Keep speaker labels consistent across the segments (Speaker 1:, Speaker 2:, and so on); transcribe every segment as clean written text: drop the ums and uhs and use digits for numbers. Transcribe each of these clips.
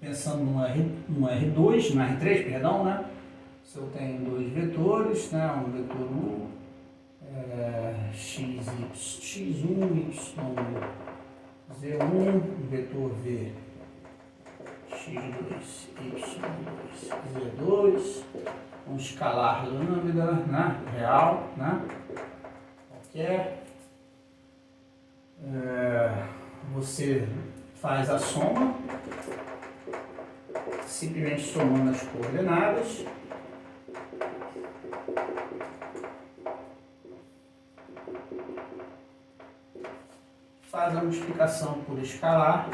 Speaker 1: pensando no R2, no R3, perdão, né? Se eu tenho dois vetores, né? Um vetor U, x1, y, z1, um vetor V, x2, y2, z2, um escalar lambda, né? Real, né? Qualquer. Você faz a soma, simplesmente somando as coordenadas. Faz a multiplicação por escalar.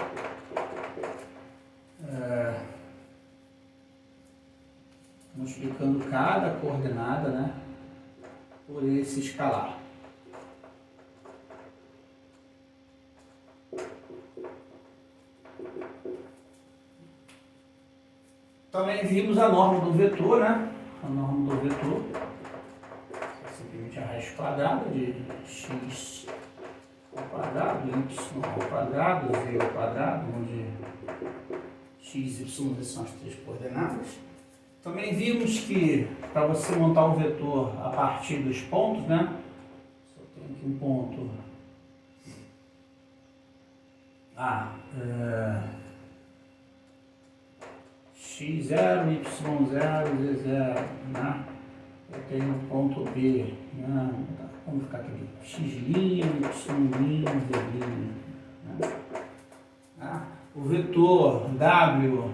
Speaker 1: Multiplicando cada coordenada, né, por esse escalar. Também vimos a norma do vetor, né? A norma do vetor é simplesmente a raiz quadrada de x ao quadrado, y ao quadrado, z ao quadrado, onde x, y, z são as três coordenadas. Também vimos que para você montar o vetor a partir dos pontos, né? Só tem aqui um ponto x0, y0, z0, né? Eu tenho um ponto B, né? Vamos ficar aqui, x', y', z', né? O vetor W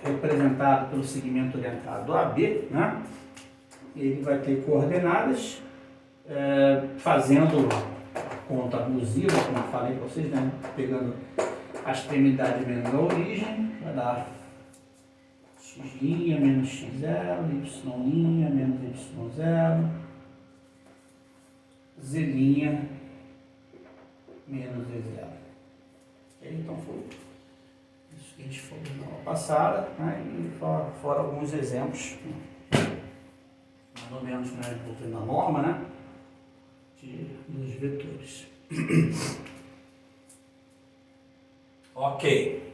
Speaker 1: representado pelo segmento orientado AB, né? Ele vai ter coordenadas, fazendo a conta abusiva, como eu falei para vocês, né? Pegando a extremidade menos a origem, vai dar x' menos x0, y' menos y0, z' menos z0. Okay? Então foi isso que a gente falou na aula passada, né? E fora alguns exemplos, mais ou menos, né, voltando a norma, né, dos vetores. Ok.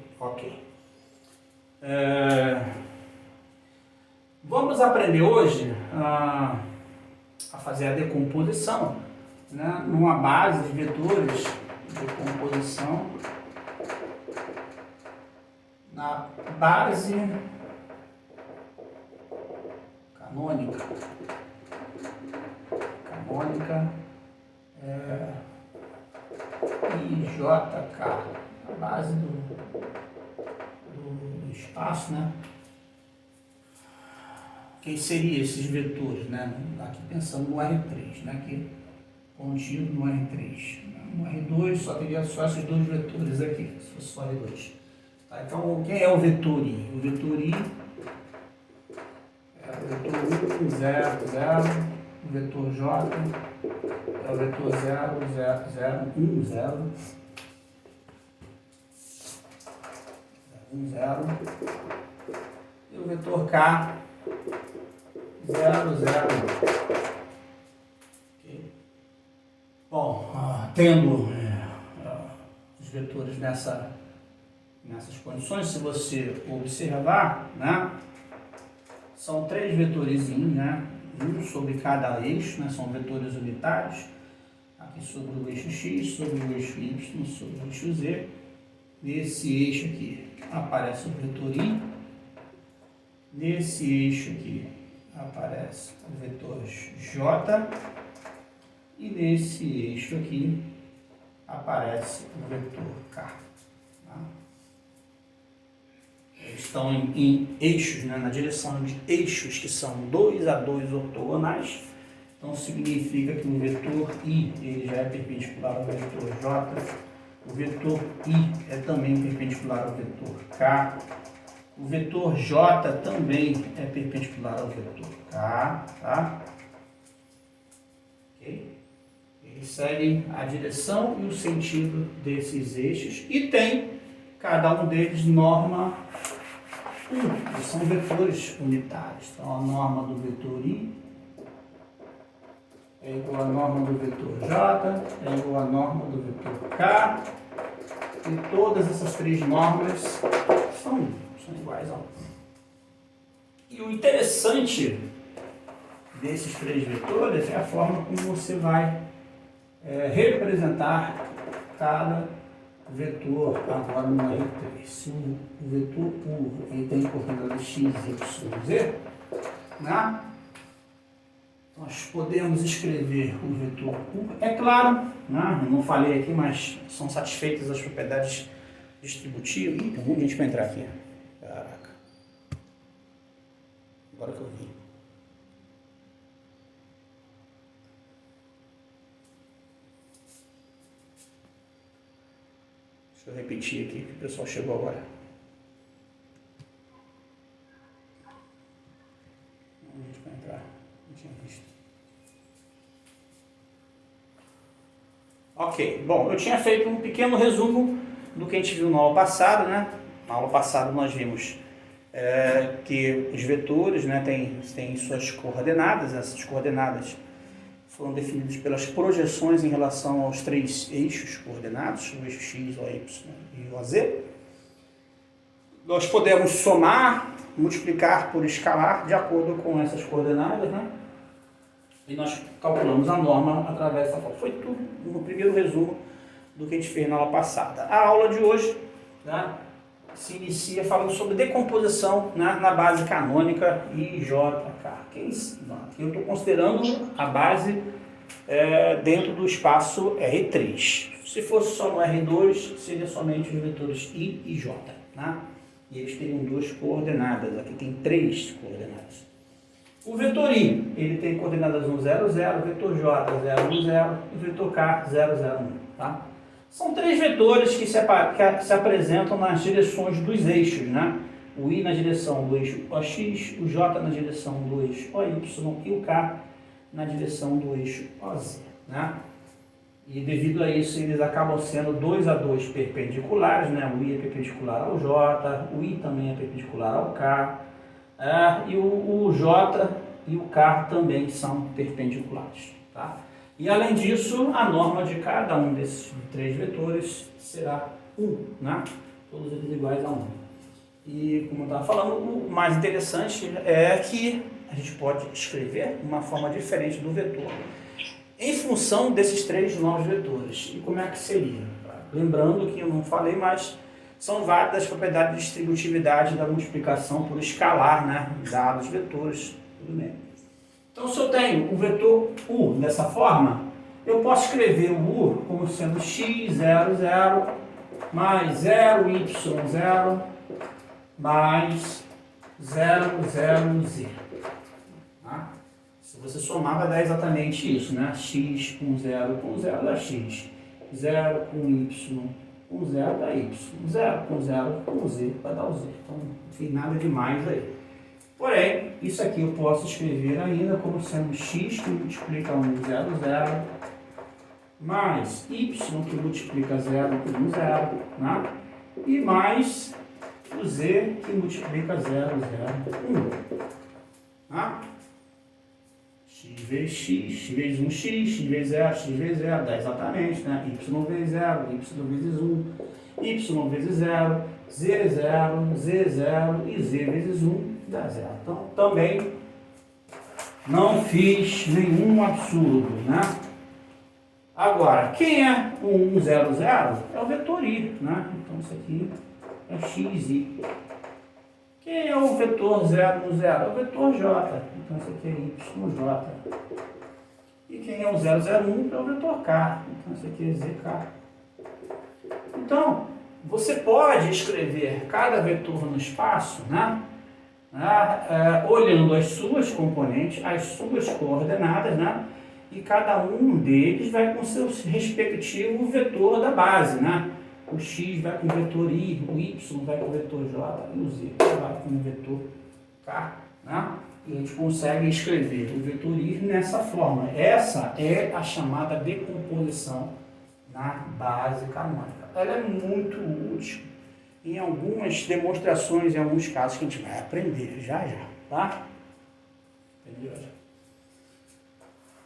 Speaker 1: Vamos aprender hoje a fazer a decomposição, né, numa base de vetores de decomposição na base canônica IJK, a base do espaço, né? Quem seriam esses vetores, né? Aqui pensando no R3, né? Aqui contido no R3. No R2 só teria só esses dois vetores aqui, se fosse só R2. Tá? Então, quem é o vetor I? O vetor I é o vetor 1, 0, 0, o vetor J é o vetor 0, 0, 0, 1, 0, 1, 0, e o vetor K 0, 0, 1. Okay. Bom, tendo os vetores nessas condições, se você observar, né, são três vetorizinhos, né, um sobre cada eixo, né, são vetores unitários, aqui sobre o eixo X, sobre o eixo Y, sobre o eixo Z. Nesse eixo aqui aparece o vetor I, nesse eixo aqui aparece o vetor J, e nesse eixo aqui aparece o vetor K. Tá? Eles estão em eixos, né, na direção de eixos que são 2 a 2 ortogonais. Então significa que o vetor I ele já é perpendicular ao vetor J, o vetor I é também perpendicular ao vetor K, o vetor J também é perpendicular ao vetor K, tá? Okay? Eles seguem a direção e o sentido desses eixos e tem cada um deles norma 1, eles são vetores unitários. Então a norma do vetor I é igual à norma do vetor J, é igual à norma do vetor K, E todas essas três normas são iguais a 1. E o interessante desses três vetores é a forma como você vai representar cada vetor agora no R3. Se o vetor U ele tem coordenadas x, y, z, né? Nós podemos escrever o vetor U. É claro, né? Eu não falei aqui, mas são satisfeitas as propriedades distributivas. Ih, tem muita gente para entrar aqui. Caraca. Agora que eu vi. Deixa eu repetir aqui que o pessoal chegou agora. Não, gente vai entrar. Não tinha visto. Ok, bom, eu tinha feito um pequeno resumo do que a gente viu na aula passada, né? Na aula passada nós vimos que os vetores, né, têm suas coordenadas. Essas coordenadas foram definidas pelas projeções em relação aos três eixos coordenados, o eixo x, o y e o z. Nós podemos somar, multiplicar por escalar de acordo com essas coordenadas, né? E nós calculamos a norma através dessa forma. Foi tudo no primeiro resumo do que a gente fez na aula passada. A aula de hoje, né, se inicia falando sobre decomposição, né, na base canônica IJK. Eu estou considerando a base dentro do espaço R3. Se fosse só no R2, seria somente os vetores I e J. Né? E eles teriam duas coordenadas. Aqui tem três coordenadas. O vetor I, ele tem coordenadas 1, 0, 0, o vetor J, 0, 1, 0, e o vetor K, 0, 0, 1. Tá? São três vetores que se apresentam nas direções dos eixos, né? O I na direção do eixo OX, o J na direção do eixo OY e o K na direção do eixo OZ. Né? E devido a isso, eles acabam sendo 2 a 2 perpendiculares, né? O I é perpendicular ao J, o I também é perpendicular ao K, e o J e o K também são perpendiculares. Tá? E além disso, a norma de cada um desses três vetores será 1, né? Todos eles iguais a 1. E como eu estava falando, o mais interessante é que a gente pode escrever de uma forma diferente do vetor, em função desses três novos vetores. E como é que seria? Lembrando que eu não falei, mas são válidas as propriedades de distributividade da multiplicação por escalar, né? Dados vetores, tudo bem. Então, se eu tenho o vetor U dessa forma, eu posso escrever o U como sendo x, 0, 0, mais 0, y, 0, mais 0, 0, z. Tá? Se você somar, vai dar exatamente isso, né? X com 0 dá x. 0 com y com 0 dá y. 0 com 0 com z vai dar o z. Então, não tem nada demais aí. Porém, isso aqui eu posso escrever ainda como sendo x que multiplica 1, 0, 0, mais y que multiplica 0, 1, 0, né? E mais o z que multiplica 0, 0, 1. Tá? X vezes x, x vezes 1x, x vezes 0, x vezes 0, dá exatamente, né? Y vezes 0, y vezes 1, y vezes 0, z 0, z 0 e z vezes 1 dá 0. Então, também não fiz nenhum absurdo, né? Agora, quem é o 1, 0, 0? É o vetor I, né? Então, isso aqui é xi. Quem é o vetor 0, 1, 0? É o vetor j. Então, isso aqui é yj. E quem é o 0, 0, 1? É o vetor k. Então, isso aqui é zk. Então, você pode escrever cada vetor no espaço, né? Olhando as suas componentes, as suas coordenadas, né? E cada um deles vai com seu respectivo vetor da base, né? O x vai com o vetor i, o y vai com o vetor j e o z vai com o vetor k, né? E a gente consegue escrever o vetor i nessa forma. Essa é a chamada decomposição na base canônica. Ela é muito útil em algumas demonstrações, em alguns casos que a gente vai aprender já, tá? Entendeu?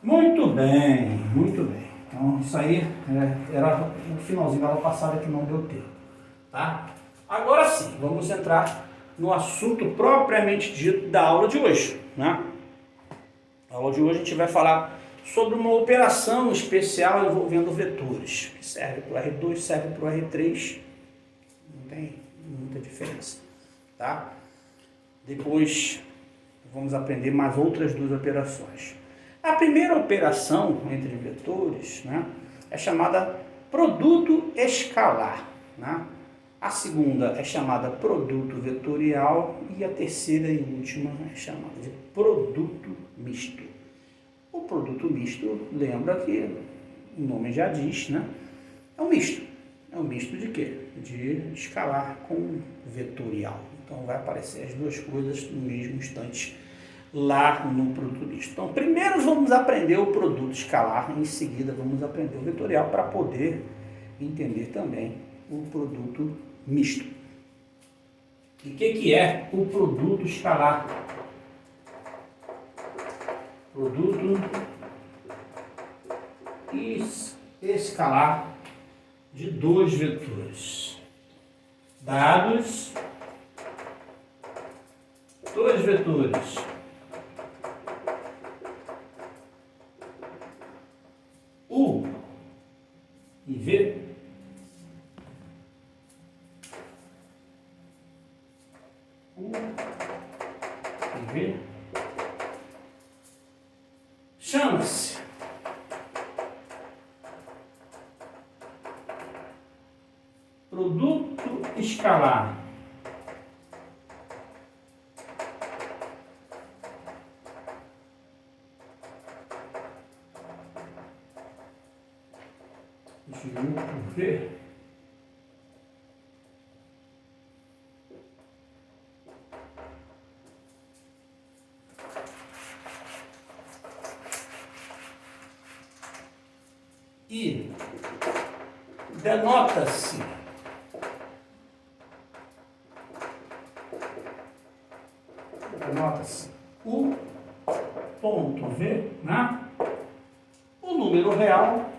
Speaker 1: Muito bem, muito bem. Então isso aí era o finalzinho da aula passada que não deu tempo, tá? Agora sim, vamos entrar no assunto propriamente dito da aula de hoje, né? Na aula de hoje a gente vai falar sobre uma operação especial envolvendo vetores, que serve para o R2, serve para o R3, não tem muita diferença, tá? Depois vamos aprender mais outras duas operações. A primeira operação entre vetores, né, é chamada produto escalar, né? A segunda é chamada produto vetorial e a terceira e última é chamada de produto misto. O produto misto, lembra que o nome já diz, né? É um misto. É um misto de quê? De escalar com vetorial. Então vai aparecer as duas coisas no mesmo instante lá no produto misto. Então primeiro vamos aprender o produto escalar, em seguida vamos aprender o vetorial para poder entender também o produto misto. E o que é o produto escalar? Produto escalar de dois vetores. Dados, dois vetores. U e V. U e V. Chama-se produto escalar de U por V. E denota-se U ponto V, né? O número real,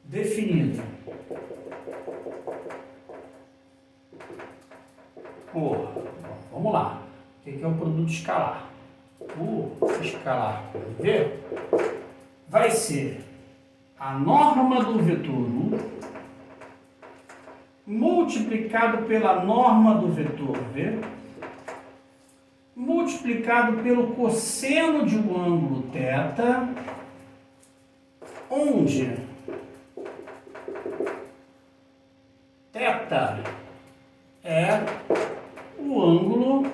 Speaker 1: definido por, vamos lá, o que é o produto escalar? O escalar por V vai ser a norma do vetor U multiplicado pela norma do vetor V multiplicado pelo cosseno de um ângulo θ, onde θ é o ângulo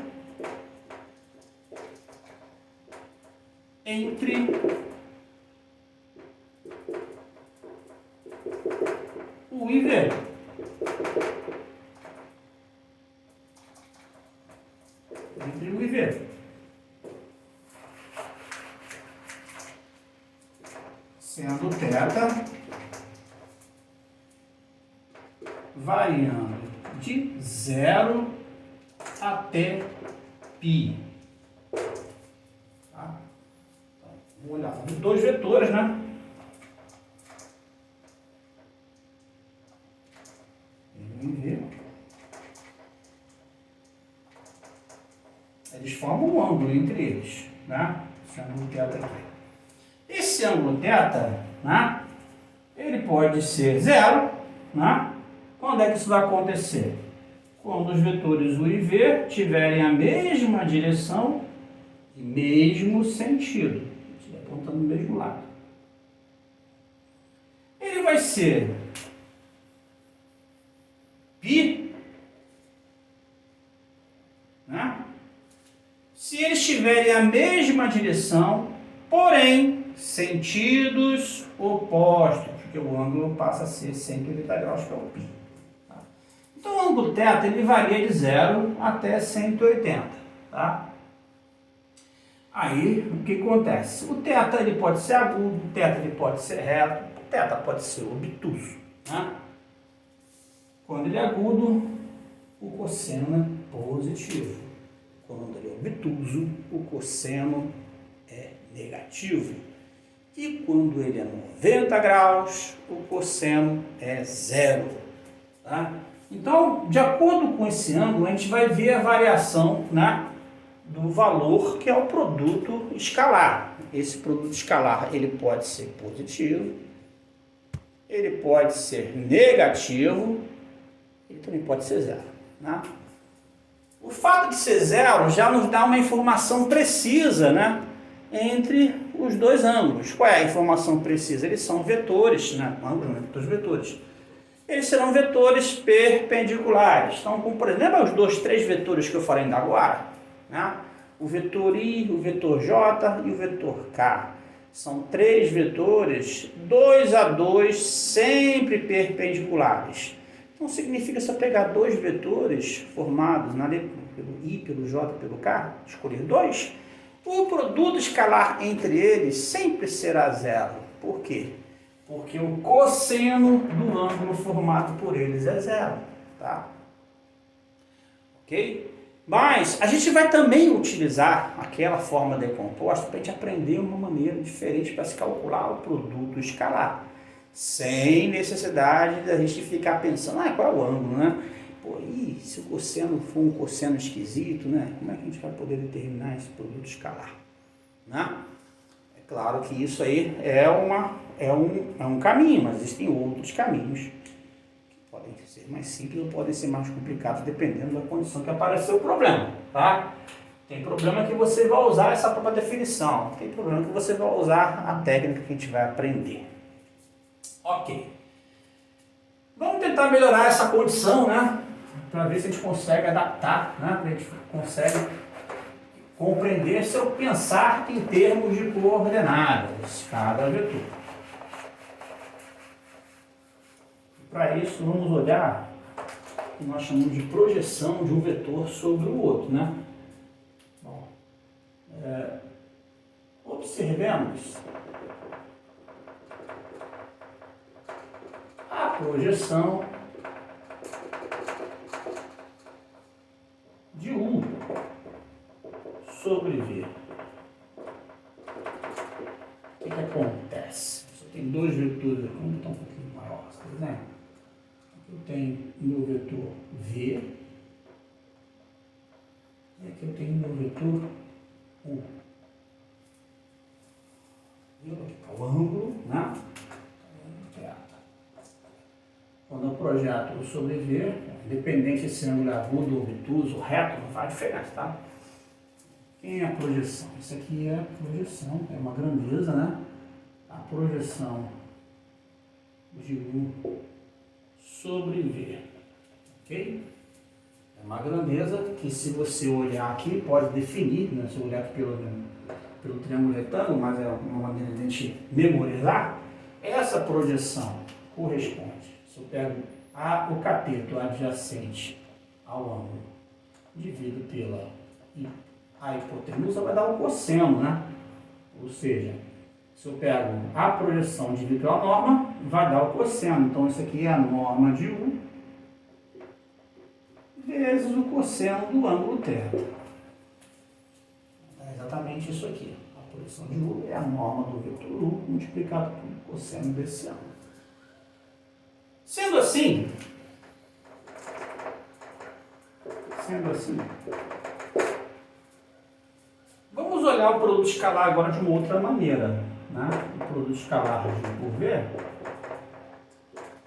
Speaker 1: entre U e V. Entre U e V. Sendo θ variando de 0 até π. Tá? Então, vamos olhar os dois vetores, né? Eles formam um ângulo entre eles, né? Esse ângulo θ aqui. Esse ângulo θ, né? Ele pode ser zero, né? Quando é que isso vai acontecer? Quando os vetores U e V tiverem a mesma direção e mesmo sentido, estiver apontando no mesmo lado. Ele vai ser π, né? Se eles tiverem a mesma direção, porém sentidos opostos, porque o ângulo passa a ser 180 graus, que é o π. Tá? Então o ângulo θ ele varia de 0 até 180. Tá? Aí o que acontece? O θ ele pode ser agudo, o θ ele pode ser reto, o θ pode ser obtuso. Né? Quando ele é agudo, o cosseno é positivo. quando ele é obtuso, o cosseno é negativo. E quando ele é 90 graus, o cosseno é zero. Tá? Então, de acordo com esse ângulo, a gente vai ver a variação, né, do valor que é o produto escalar. Esse produto escalar ele pode ser positivo, ele pode ser negativo, ele também pode ser zero. Né? O fato de ser zero já nos dá uma informação precisa, né, entre os dois ângulos. Qual é a informação precisa? Eles são vetores, né, ângulos, né, todos vetores. Eles serão vetores perpendiculares. Então, como por exemplo, os dois, três vetores que eu falei ainda agora, né? O vetor I, o vetor J e o vetor K. São três vetores, 2 a 2, sempre perpendiculares. Então, significa se eu pegar dois vetores formados pelo I, pelo J e pelo K, escolher dois, o produto escalar entre eles sempre será zero. Por quê? Porque o cosseno do ângulo formado por eles é zero, tá? Ok? Mas a gente vai também utilizar aquela forma decomposta para a gente aprender uma maneira diferente para se calcular o produto escalar. Sem necessidade da gente ficar pensando, qual é o ângulo, né? Pô, e se o cosseno for um cosseno esquisito, né? Como é que a gente vai poder determinar esse produto escalar? Né? É claro que isso aí é um caminho, mas existem outros caminhos que podem ser mais simples ou podem ser mais complicados, dependendo da condição que apareceu o problema, tá? Tem problema que você vai usar essa própria definição, tem problema que você vai usar a técnica que a gente vai aprender. Ok. Vamos tentar melhorar essa condição, né? Para ver se a gente consegue adaptar, né? Para a gente consegue compreender se eu pensar em termos de coordenadas, cada vetor. Para isso, vamos olhar o que nós chamamos de projeção de um vetor sobre o outro, né? Bom, observemos a projeção de U sobre V. O que acontece? Se eu tenho dois vetores aqui, um está um pouquinho maior, por exemplo. Aqui eu tenho meu vetor V e aqui eu tenho meu vetor U. Aqui está o ângulo, né? Quando eu projeto sobre V, independente se esse ângulo é agudo, obtuso, reto, não faz diferença, tá? Quem é a projeção? Isso aqui é a projeção, é uma grandeza, né? A projeção de U sobre V, ok? É uma grandeza que, se você olhar aqui, pode definir, né? Se eu olhar aqui pelo triângulo retângulo, mas é uma maneira de a gente memorizar, essa projeção corresponde. Se eu pego o cateto adjacente ao ângulo, divido pela a hipotenusa, vai dar o cosseno, né? Ou seja, se eu pego a projeção dividido pela norma, vai dar o cosseno. Então, isso aqui é a norma de U vezes o cosseno do ângulo θ. É exatamente isso aqui. A projeção de U é a norma do vetor U multiplicado pelo cosseno desse ângulo. Sendo assim, vamos olhar o produto escalar agora de uma outra maneira, né? O produto escalar de U por V,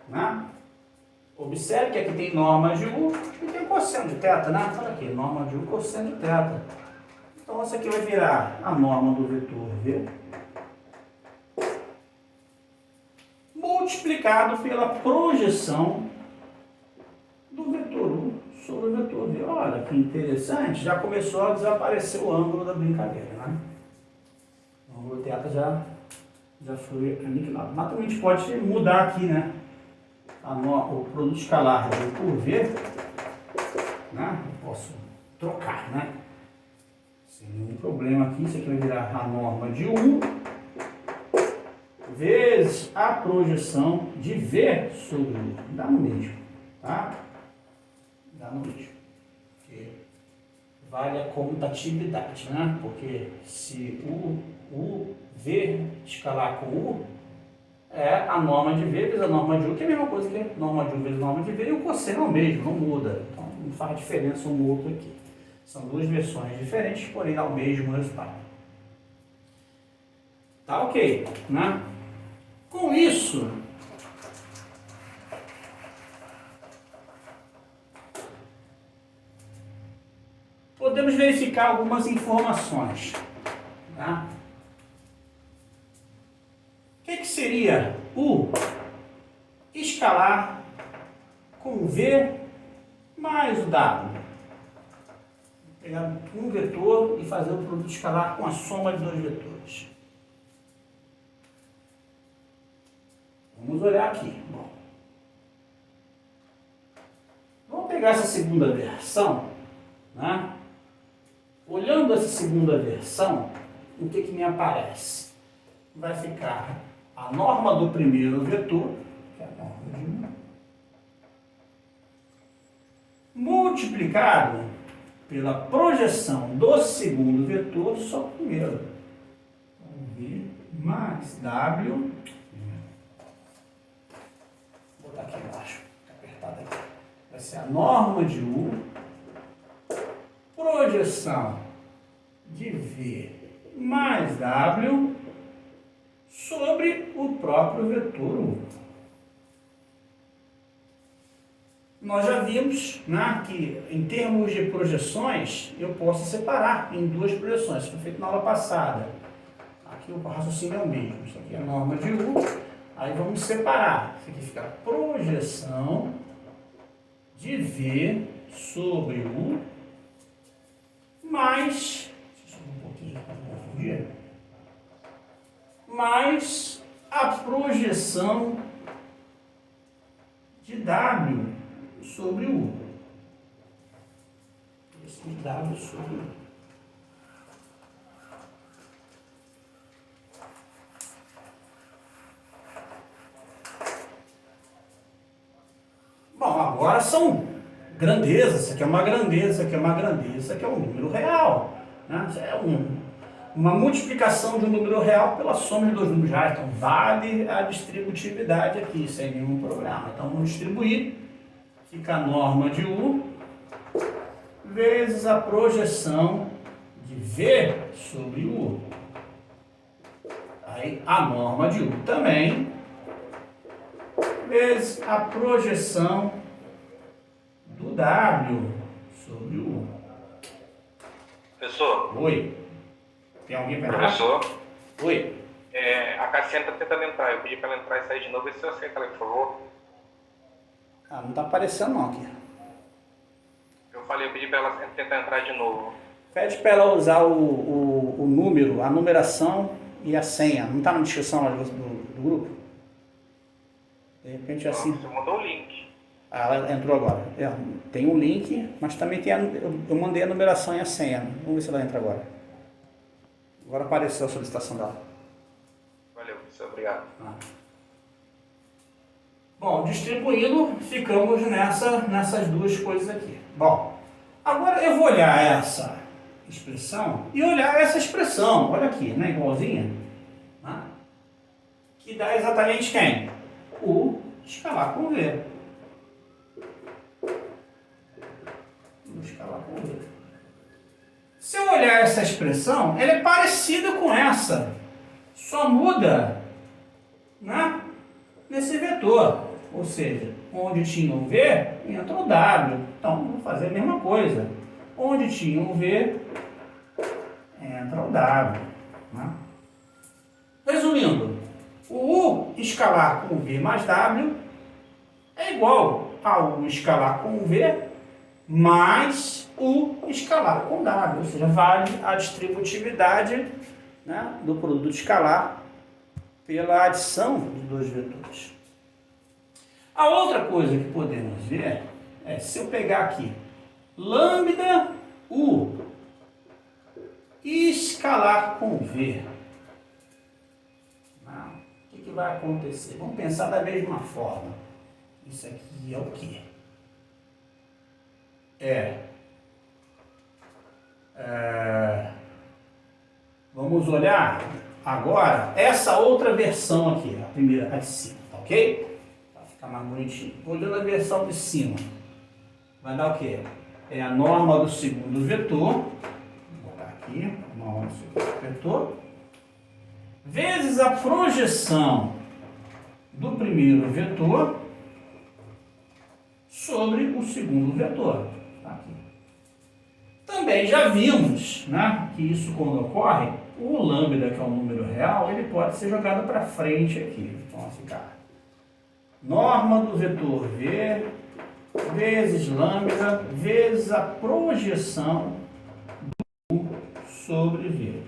Speaker 1: né? Observe que aqui tem norma de U e tem cosseno de θ, né? Olha aqui, norma de U, cosseno de θ. Então, essa aqui vai virar a norma do vetor V multiplicado pela projeção do vetor U sobre o vetor V. Olha que interessante, já começou a desaparecer o ângulo da brincadeira, né? O ângulo θ já foi aniquilado. Mas também a gente pode mudar aqui, né? O produto escalar de U por V, né? Eu posso trocar, né? Sem nenhum problema aqui, isso aqui vai virar a norma de U vezes a projeção de V sobre U. Dá no mesmo, tá? Dá no mesmo. Porque vale a comutatividade, né? Porque se o V escalar com U, é a norma de V vezes a norma de U, que é a mesma coisa que a norma de U vezes a norma de V, e o cosseno é o mesmo, não muda. Então não faz diferença um no outro aqui. São duas versões diferentes, porém dá o mesmo resultado. Tá ok, né? Com isso, podemos verificar algumas informações. Tá? O que seria o escalar com V mais o W? Vou pegar um vetor e fazer o produto escalar com a soma de dois vetores. Vamos olhar aqui. Bom, vamos pegar essa segunda versão, né? Olhando essa segunda versão, o que me aparece? Vai ficar a norma do primeiro vetor, que é a norma de 1, multiplicado pela projeção do segundo vetor sobre o primeiro. Então, V mais W. Vou botar aqui embaixo, apertado aqui. Vai ser a norma de U, projeção de V mais W sobre o próprio vetor U. Nós já vimos, né, que em termos de projeções, eu posso separar em duas projeções. Isso foi feito na aula passada. Aqui o raciocínio é o mesmo. Isso aqui é a norma de U. Aí vamos separar. Isso aqui fica a projeção de V sobre U mais, deixa eu subir um pouquinho para não confundir, mais a projeção de W sobre U. Esse de W sobre U. Bom, agora são grandezas. Isso aqui é uma grandeza, isso aqui é uma grandeza, isso aqui é um número real. Né? Isso é uma multiplicação de um número real pela soma de dois números reais. Então, vale a distributividade aqui, sem nenhum problema. Então, vamos distribuir. Fica a norma de U vezes a projeção de V sobre U. Aí, a norma de U também vezes a projeção do W sobre U.
Speaker 2: Professor?
Speaker 1: Oi. Tem alguém para entrar?
Speaker 2: Professor?
Speaker 1: Oi.
Speaker 2: A Cassiane está tentando entrar. Eu pedi para ela entrar e sair de novo. Vê se você aceita ela, por favor.
Speaker 1: Ah, não está aparecendo não aqui.
Speaker 2: Eu pedi para ela tentar entrar de novo.
Speaker 1: Pede para ela usar o número, a numeração e a senha. Não está na descrição lá do grupo? De repente assim.
Speaker 2: Você mandou o link.
Speaker 1: Ah, ela entrou agora. Tem um link, mas também tem eu mandei a numeração e a senha. Vamos ver se ela entra agora. Agora apareceu a solicitação dela.
Speaker 2: Valeu, professor. Obrigado.
Speaker 1: Bom, distribuindo, ficamos nessas duas coisas aqui. Bom, agora eu vou olhar essa expressão e olhar essa expressão. Olha aqui, né? Igualzinha. Né? Que dá exatamente quem? U escalar com V. U escalar com V. Se eu olhar essa expressão, ela é parecida com essa. Só muda, né, nesse vetor. Ou seja, onde tinha um V, entra o W. Então, vou fazer a mesma coisa. Onde tinha um V, entra o W. Né? Resumindo, o U escalar com V mais W é igual ao U escalar com V mais U escalar com W. Ou seja, vale a distributividade, né, do produto escalar pela adição dos dois vetores. A outra coisa que podemos ver é, se eu pegar aqui lambda U e escalar com V, o que vai acontecer? Vamos pensar da mesma forma. Isso aqui é o quê? É Vamos olhar agora essa outra versão aqui, a primeira, a de cima, tá ok? Para ficar mais bonitinho. Olhando a versão de cima, vai dar o quê? É a norma do segundo vetor, vou botar aqui, norma do segundo vetor, vezes a projeção do primeiro vetor sobre o segundo vetor. Tá aqui. Também já vimos, né, que isso quando ocorre, o lambda, que é um número real, ele pode ser jogado para frente aqui. Então vai ficar norma do vetor V vezes lambda vezes a projeção do U sobre V.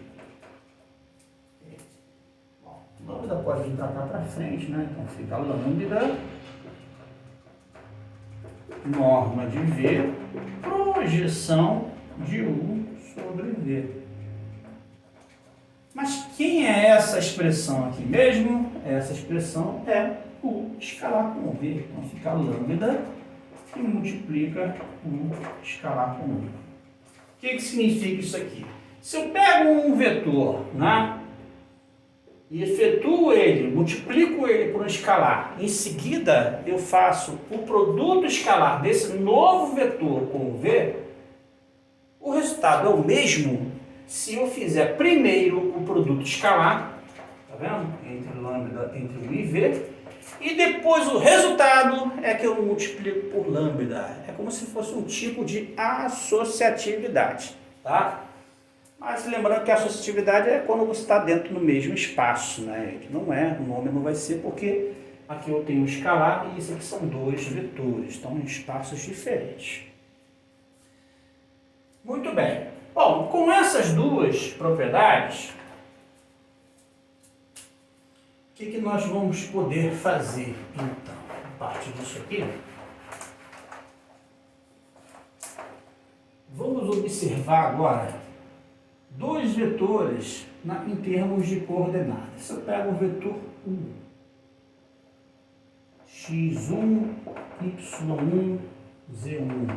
Speaker 1: Bom, lambda pode vir para cá para frente, né? Então fica lambda norma de V projeção de U sobre V. Mas quem é essa expressão aqui mesmo? Essa expressão é U escalar com V. Então fica lambda e multiplica U escalar com U. O que significa isso aqui? Se eu pego um vetor, né, e efetuo ele, multiplico ele por um escalar, em seguida eu faço o produto escalar desse novo vetor com o V, o resultado é o mesmo se eu fizer primeiro o produto escalar, tá vendo? Entre lambda, entre U e V, e depois o resultado é que eu multiplico por lambda. É como se fosse um tipo de associatividade, tá? Mas lembrando que a associatividade é quando você está dentro do mesmo espaço, né? Que não é, o nome não vai ser porque aqui eu tenho um escalar e isso aqui são dois vetores, estão em espaços diferentes. Muito bem. Bom, com essas duas propriedades, o que nós vamos poder fazer, então, a partir disso aqui? Vamos observar agora dois vetores em termos de coordenadas. Se eu pego o vetor 1, x1, y1, z1,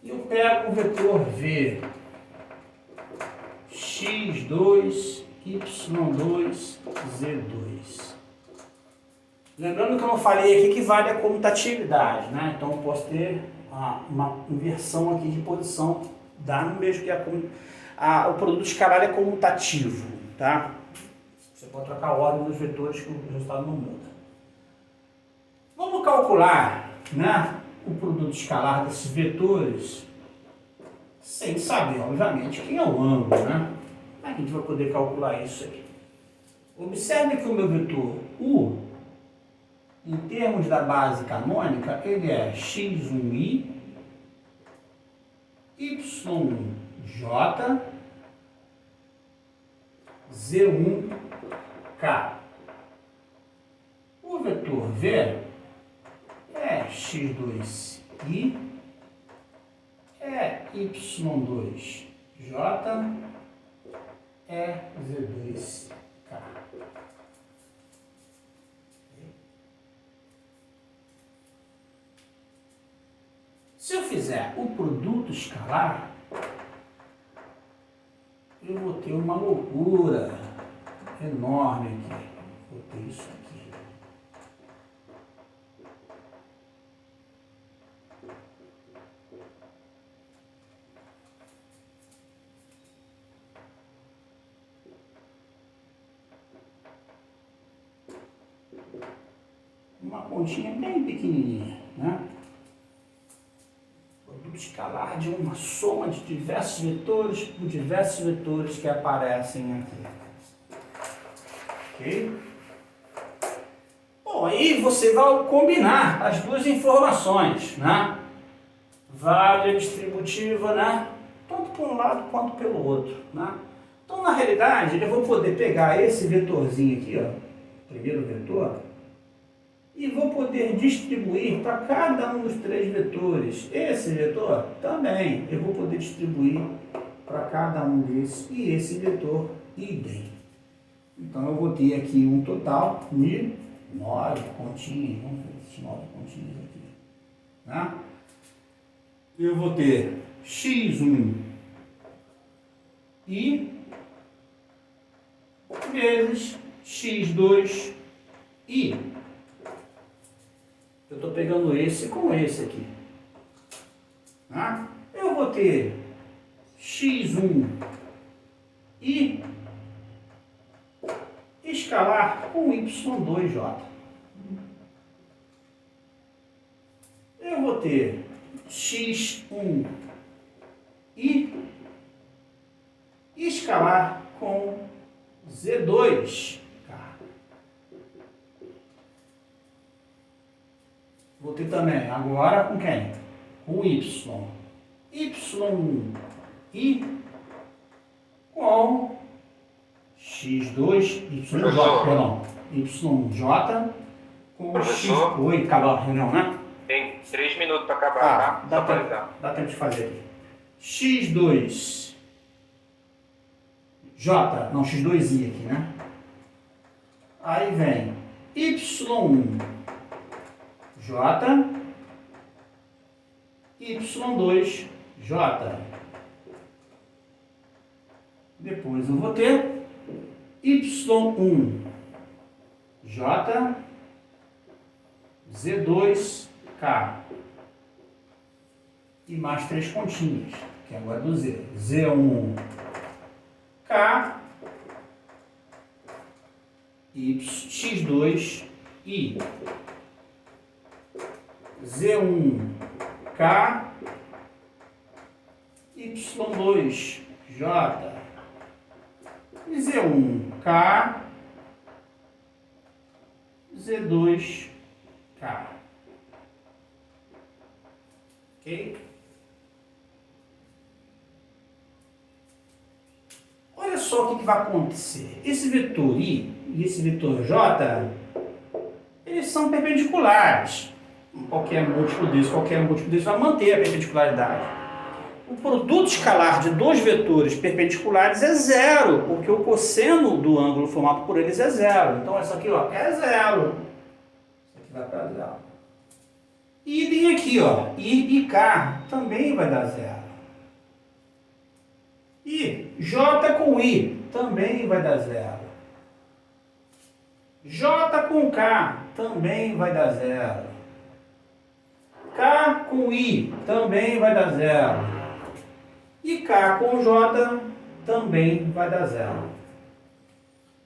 Speaker 1: e eu pego o vetor v, x2, y2, z2. Lembrando que eu não falei aqui que vale a comutatividade, né? Então eu posso ter uma inversão aqui de posição, dá no mesmo que o produto escalar é comutativo, tá? Você pode trocar a ordem dos vetores que o resultado não muda. Vamos calcular, né, o produto escalar desses vetores sem saber, obviamente, quem é o ângulo, né? Como é que a gente vai poder calcular isso aqui? Observe que o meu vetor U, em termos da base canônica, ele é x1i, y1j, z1k. O vetor V é x2i, é y2j, é z2k. Se eu fizer o produto escalar, eu vou ter uma loucura enorme aqui. Vou ter isso aqui. Uma pontinha bem pequenininha, né? Produto escalar de uma soma de diversos vetores por diversos vetores que aparecem aqui. Ok? Bom, aí você vai combinar as duas informações, né? Vale a distributiva, né? Tanto por um lado quanto pelo outro, né? Então, na realidade, eu vou poder pegar esse vetorzinho aqui, ó, primeiro vetor, e vou poder distribuir para cada um dos três vetores. Esse vetor também eu vou poder distribuir para cada um desses e esse vetor idem. Então eu vou ter aqui um total de 9 continhas, vamos ver esses 9 continhas aqui, né? Eu vou ter x1 I vezes x2 I. Eu estou pegando esse com esse aqui. Tá? Eu vou ter x1 I escalar com y2j. Eu vou ter x1 I escalar com z2k. Vou ter também, agora com quem? Com y. y1 I com x2, yj, perdão, yj com x... Oi, acabou a reunião, né?
Speaker 2: Tem 3 minutos para acabar, tá?
Speaker 1: Dá tempo de fazer aqui. x2 j, não, x2i aqui, né? Aí vem y1 j, y2 j. Depois eu vou ter y1 j, z2k. E mais 3 pontinhas, que agora é do z. z1k, x2i. z1k, y2j. E z1k, z2k. Ok? Olha só o que vai acontecer. Esse vetor i e esse vetor j, eles são perpendiculares. Qualquer múltiplo desse vai manter a perpendicularidade. O produto escalar de dois vetores perpendiculares é zero, porque o cosseno do ângulo formado por eles é zero. Então, isso aqui ó, é zero. Isso aqui vai para zero. Idem aqui, ó, I e K também vai dar zero. E J com I também vai dar zero. J com K também vai dar zero. K com I também vai dar zero. E K com J também vai dar zero.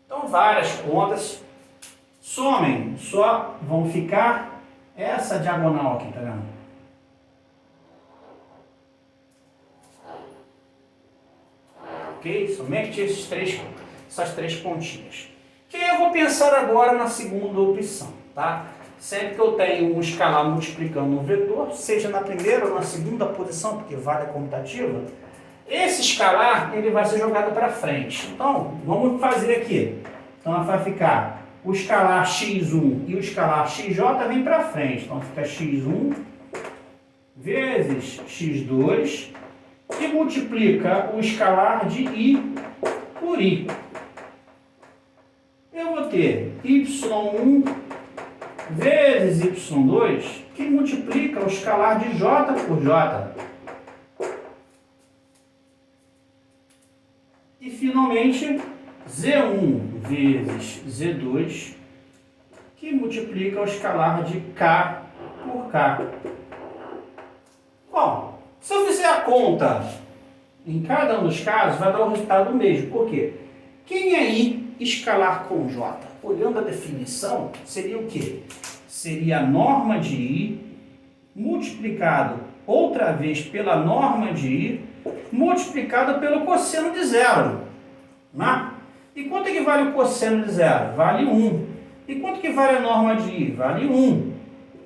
Speaker 1: Então, várias contas somem, só vão ficar essa diagonal aqui, tá vendo? Ok? Somente essas três pontinhas. Que eu vou pensar agora na segunda opção, tá? Sempre que eu tenho um escalar multiplicando um vetor, seja na primeira ou na segunda posição, porque vale a comutativa, esse escalar ele vai ser jogado para frente. Então, vamos fazer aqui. Então, vai ficar o escalar x1 e o escalar xj vem para frente. Então, fica x1 vezes x2 e multiplica o escalar de i por i. Eu vou ter y1 vezes y2 que multiplica o escalar de j por j. E finalmente z1 vezes z2 que multiplica o escalar de k por k. Bom, se eu fizer a conta em cada um dos casos, vai dar o resultado mesmo. Por quê? Quem é i escalar com j? Olhando a definição, seria o quê? Seria a norma de i multiplicado outra vez pela norma de i multiplicado pelo cosseno de zero. Né? E quanto é que vale o cosseno de zero? Vale 1. E quanto que vale a norma de i? Vale 1.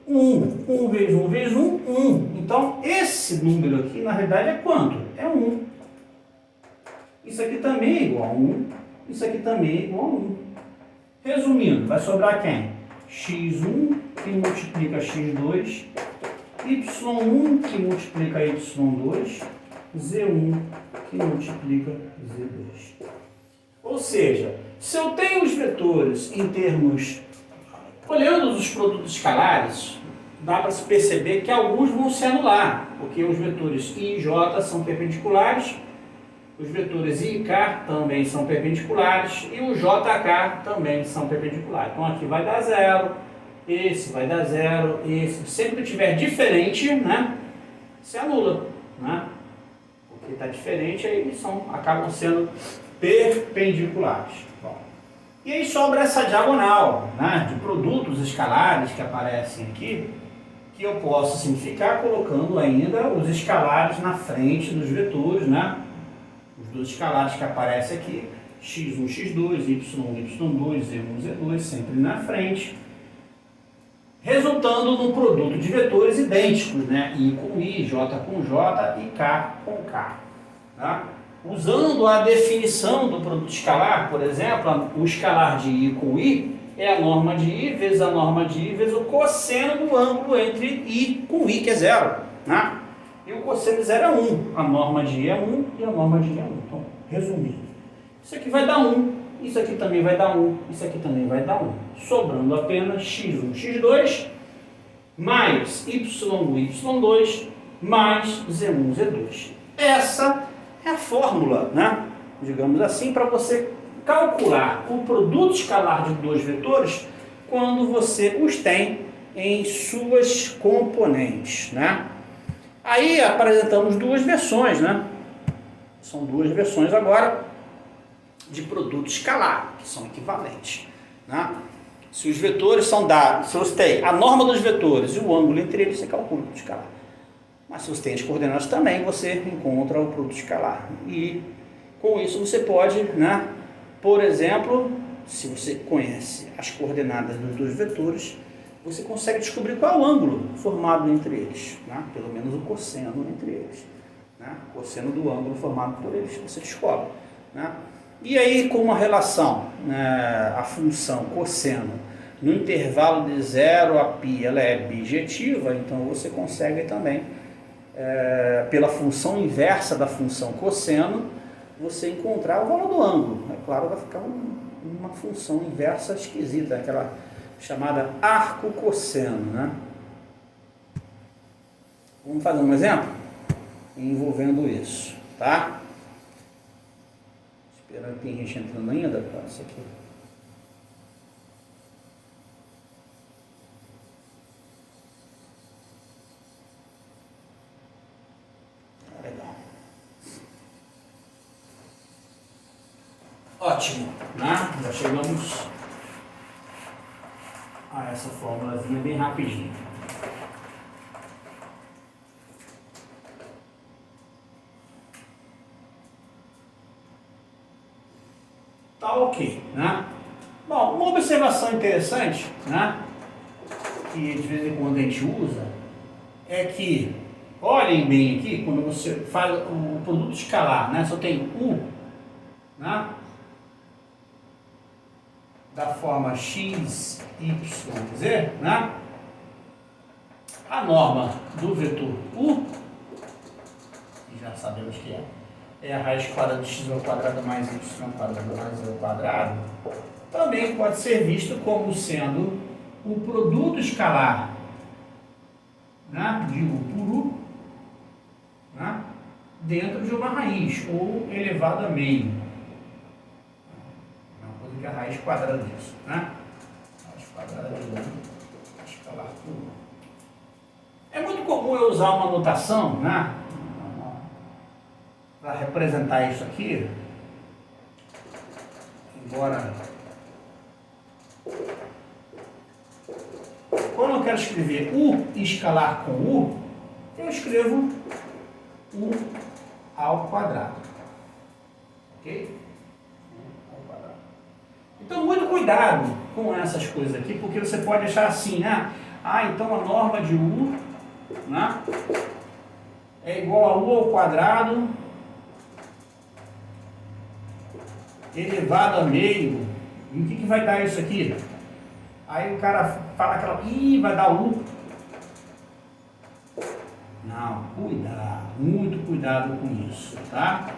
Speaker 1: 1 vezes 1 vezes 1, 1. Então, esse número aqui, na realidade, é quanto? É 1. Isso aqui também é igual a 1. Isso aqui também é igual a 1. Resumindo, vai sobrar quem? x1 que multiplica x2, y1 que multiplica y2, z1 que multiplica z2. Ou seja, se eu tenho os vetores em termos, olhando os produtos escalares, dá para se perceber que alguns vão se anular, porque os vetores i e j são perpendiculares Os vetores I e K também são perpendiculares e o JK também são perpendiculares. Então aqui vai dar 0, esse vai dar 0, esse. Sempre que tiver diferente, né, se anula, né? Porque está diferente, aí eles acabam sendo perpendiculares. Bom, e aí sobra essa diagonal, né, de produtos escalares que aparecem aqui, que eu posso simplificar colocando ainda os escalares na frente dos vetores, né? Os dois escalares que aparecem aqui, x1, x2, y1, y2, z1, z2, sempre na frente, resultando num produto de vetores idênticos, né? I com I, J com J e K com K. Tá? Usando a definição do produto escalar, por exemplo, o escalar de I com I é a norma de I vezes a norma de I vezes o cosseno do ângulo entre I com I, que é 0. Né? E o cosseno de 0 é 1. A norma de I é 1 e a norma de I é 1. Então, resumindo, isso aqui vai dar 1, isso aqui também vai dar 1, isso aqui também vai dar 1. Sobrando apenas x1, x2, mais y1, y2, mais z1, z2. Essa é a fórmula, né? Digamos assim, para você calcular o produto escalar de dois vetores quando você os tem em suas componentes, né? Aí apresentamos duas versões, né? São duas versões agora de produto escalar, que são equivalentes, né? Se os vetores são dados, se você tem a norma dos vetores e o ângulo entre eles, você calcula o produto escalar. Mas se você tem as coordenadas também, você encontra o produto escalar. E com isso você pode, né? Por exemplo, se você conhece as coordenadas dos dois vetores, você consegue descobrir qual é o ângulo formado entre eles, né? Pelo menos o cosseno entre eles, né? O cosseno do ângulo formado por eles, você descobre, né? E aí, com uma relação, né, a função cosseno no intervalo de 0 a π, ela é bijetiva, então você consegue também, pela função inversa da função cosseno, você encontrar o valor do ângulo. É claro, vai ficar uma função inversa esquisita, aquela chamada arco cosseno, né? Vamos fazer um exemplo envolvendo isso, tá? Esperando que tem gente entrando ainda para isso aqui. Legal. Ótimo, né? Já chegamos a essa formulazinha bem rapidinho. Tá ok, né? Bom, uma observação interessante, né, que de vez em quando a gente usa, é que, olhem bem aqui, quando você faz o produto escalar, né, só tem U, né, da forma x, y, z, né, a norma do vetor U, que já sabemos que é a raiz quadrada de x ao quadrado mais y ao quadrado mais z ao quadrado, também pode ser visto como sendo o produto escalar, né, de U por U, né, dentro de uma raiz, ou elevado a meio. É uma coisa que é a raiz quadrada disso, né? Raiz quadrada de U escalar por U. É muito comum eu usar uma notação, né, para representar isso aqui, embora quando eu quero escrever U escalar com U, eu escrevo U ao quadrado, ok? U ao quadrado. Então muito cuidado com essas coisas aqui, porque você pode achar assim, né? Ah, então a norma de U, né, é igual a U ao quadrado elevado a meio. E o que vai dar isso aqui? Aí o cara fala aquela, ih, vai dar U. Não, cuidado, muito cuidado com isso, tá?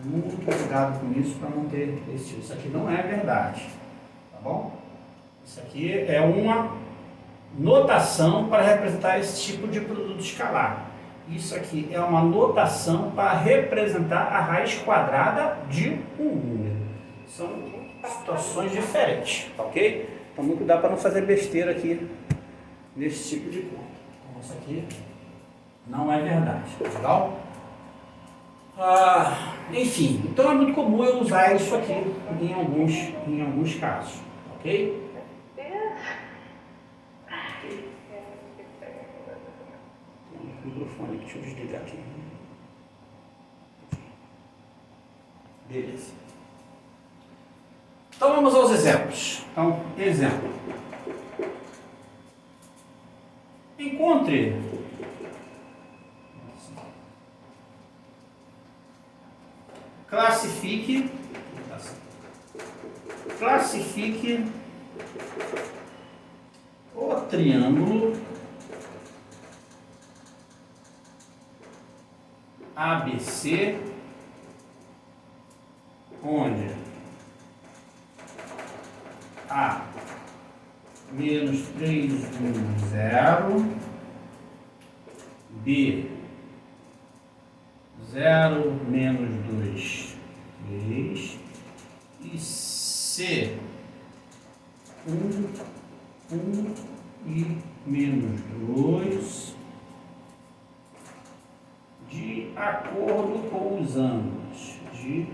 Speaker 1: Muito cuidado com isso para não ter esse. Isso aqui não é verdade, tá bom? Isso aqui é uma notação para representar esse tipo de produto escalar. Isso aqui é uma notação para representar a raiz quadrada de um número. São situações diferentes, tá ok? Então, muito cuidado para não fazer besteira aqui nesse tipo de conta. Então, isso aqui não é verdade, legal? Enfim, então é muito comum eu usar isso aqui em alguns casos, ok? O microfone, deixa eu desligar aqui. Beleza. Então vamos aos exemplos. Então, exemplo. Encontre classifique o triângulo ABC, onde A menos 3, 1, 0, B 0, menos 2, 3, e C 1, 1 e menos 2, de acordo com os ângulos, de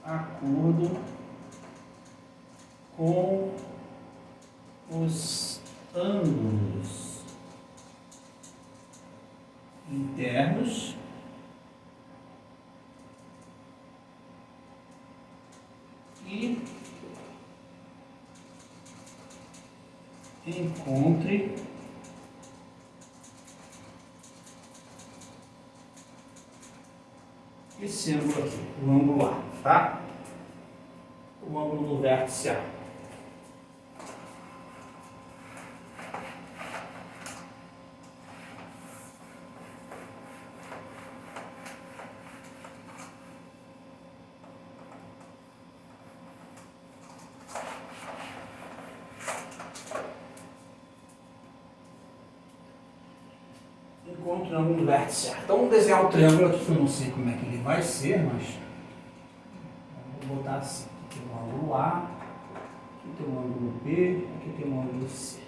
Speaker 1: acordo com os ângulos internos e encontre esse ângulo aqui, o ângulo A, tá? O ângulo do vértice A. Encontro o ângulo do vértice A. Então vamos desenhar o triângulo aqui, que eu não sei como é que ele vai ser, mas vou botar assim. Aqui tem o ângulo A, aqui tem o ângulo B, aqui tem o ângulo C.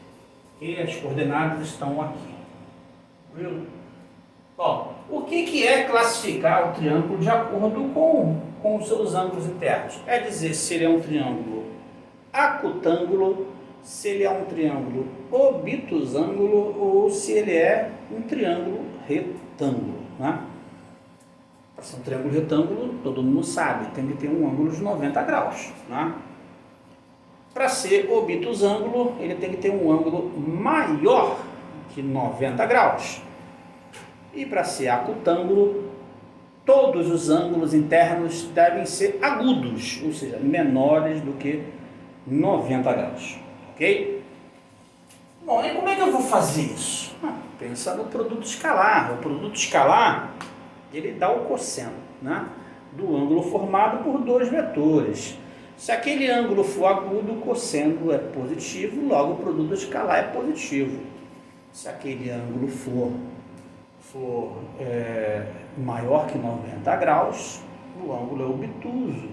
Speaker 1: E as coordenadas estão aqui. Viu? Bom, o que é classificar o triângulo de acordo com os seus ângulos internos? É dizer se ele é um triângulo acutângulo, se ele é um triângulo obtusângulo ou se ele é um triângulo retângulo, né? Para ser um triângulo retângulo, todo mundo sabe, tem que ter um ângulo de 90 graus, né? Para ser obtusângulo, ele tem que ter um ângulo maior que 90 graus. E para ser acutângulo, todos os ângulos internos devem ser agudos, ou seja, menores do que 90 graus. Ok? Bom, e como é que eu vou fazer isso? Pensa no produto escalar. O produto escalar, ele dá o cosseno, né, do ângulo formado por dois vetores. Se aquele ângulo for agudo, o cosseno é positivo, logo o produto escalar é positivo. Se aquele ângulo for maior que 90 graus, o ângulo é obtuso,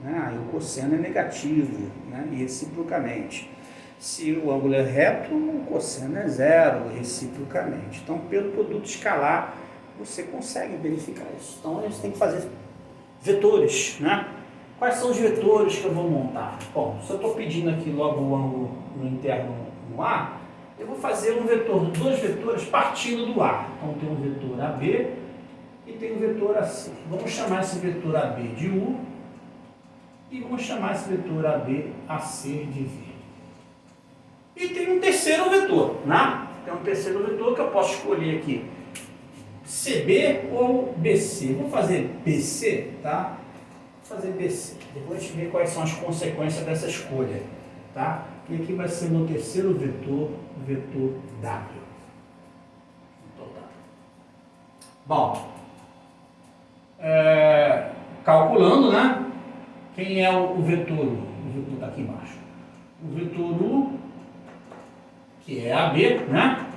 Speaker 1: né? Aí o cosseno é negativo, né? E reciprocamente. Se o ângulo é reto, o cosseno é zero, reciprocamente. Então, pelo produto escalar, você consegue verificar isso. Então, a gente tem que fazer vetores, né? Quais são os vetores que eu vou montar? Bom, se eu estou pedindo aqui logo o ângulo no interno no A, eu vou fazer um vetor, dois vetores partindo do A. Então, tem um vetor AB e tem um vetor AC. Vamos chamar esse vetor AB de U e vamos chamar esse vetor AB AC de V. E tem um terceiro vetor, né? Tem um terceiro vetor que eu posso escolher aqui, CB ou BC. Vou fazer BC, tá? Vou fazer BC. Depois a gente vê quais são as consequências dessa escolha, tá? E aqui vai ser meu terceiro vetor, o vetor W. Bom, calculando, né? Quem é o vetor U? O vetor está aqui embaixo. O vetor U, que é AB, né?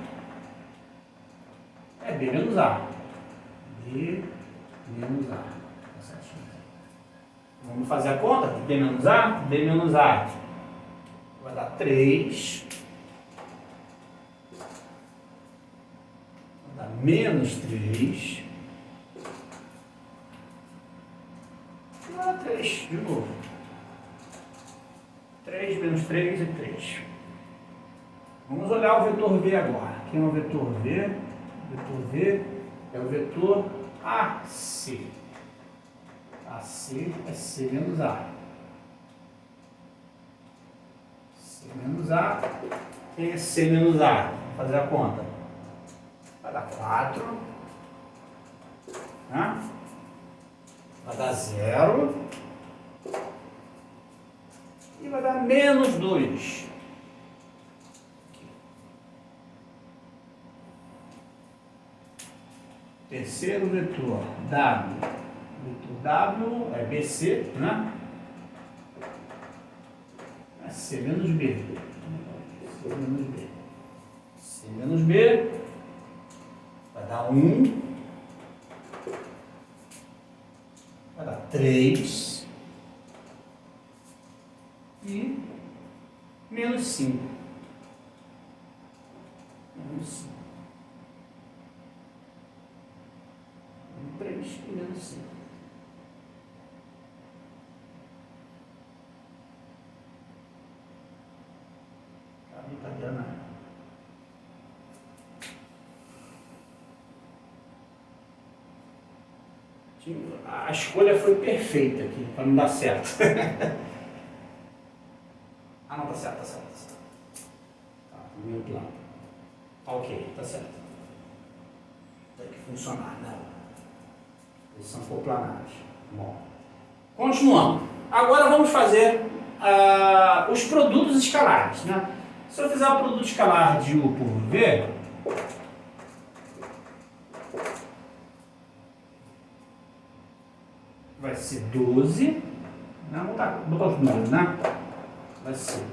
Speaker 1: É B menos A. B menos A. Tá certinho. Vamos fazer a conta? B menos A? B menos A vai dar 3. Vai dar menos 3. E vai dar 3 de novo. 3 menos 3 é 3. Vamos olhar o vetor V agora. Quem é o vetor V? O vetor V é o vetor AC. AC é C menos A. C menos A. Quem é C menos A? Vamos fazer a conta. Vai dar 4. Né? Vai dar 0. E vai dar menos 2. Terceiro vetor, W. Vetor W é BC, né? É C menos B. C menos B. C menos B vai dar 1. Vai dar 3. E menos 5. Menos 5. 3 e menos 5. A brincadeira. A escolha foi perfeita aqui, para não dar certo. Ah, não, tá certo, tá certo, tá certo. Tá, no meu plano. Ok, tá certo. Tem que funcionar, né? Eles são coplanares. Bom, continuando. Agora vamos fazer os produtos escalares, né? Se eu fizer o produto escalar de U por V, vai ser 12. Não, vou botar os números, né? Vai ser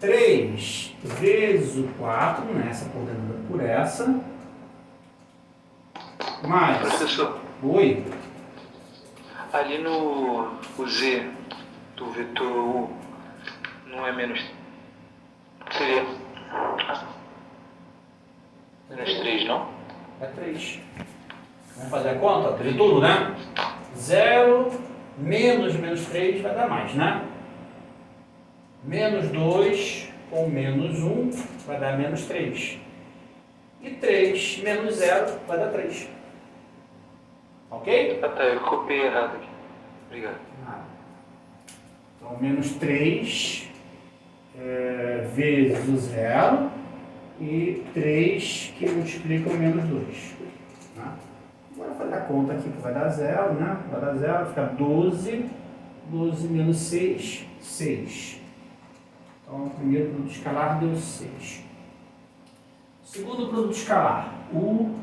Speaker 1: 3 vezes o 4, né? Essa coordenada por essa. Mais.
Speaker 3: Professor,
Speaker 1: Oi.
Speaker 3: ali no o Z do vetor U não é menos. Seria menos 3, não?
Speaker 1: É 3. Vamos fazer a conta? De tudo, né? 0 menos 3 vai dar mais, né? Menos 2 com menos 1 vai dar menos 3. E 3 menos 0 vai dar 3. Ok?
Speaker 3: Ah tá, eu copiei errado aqui. Obrigado.
Speaker 1: Então, menos 3 vezes o 0 e 3 que multiplica o menos 2. Né? Agora fazer a conta aqui que vai dar 0, né? Vai dar 0, fica 12. 12 menos 6, 6. Então, o primeiro produto escalar deu 6. Segundo produto escalar, o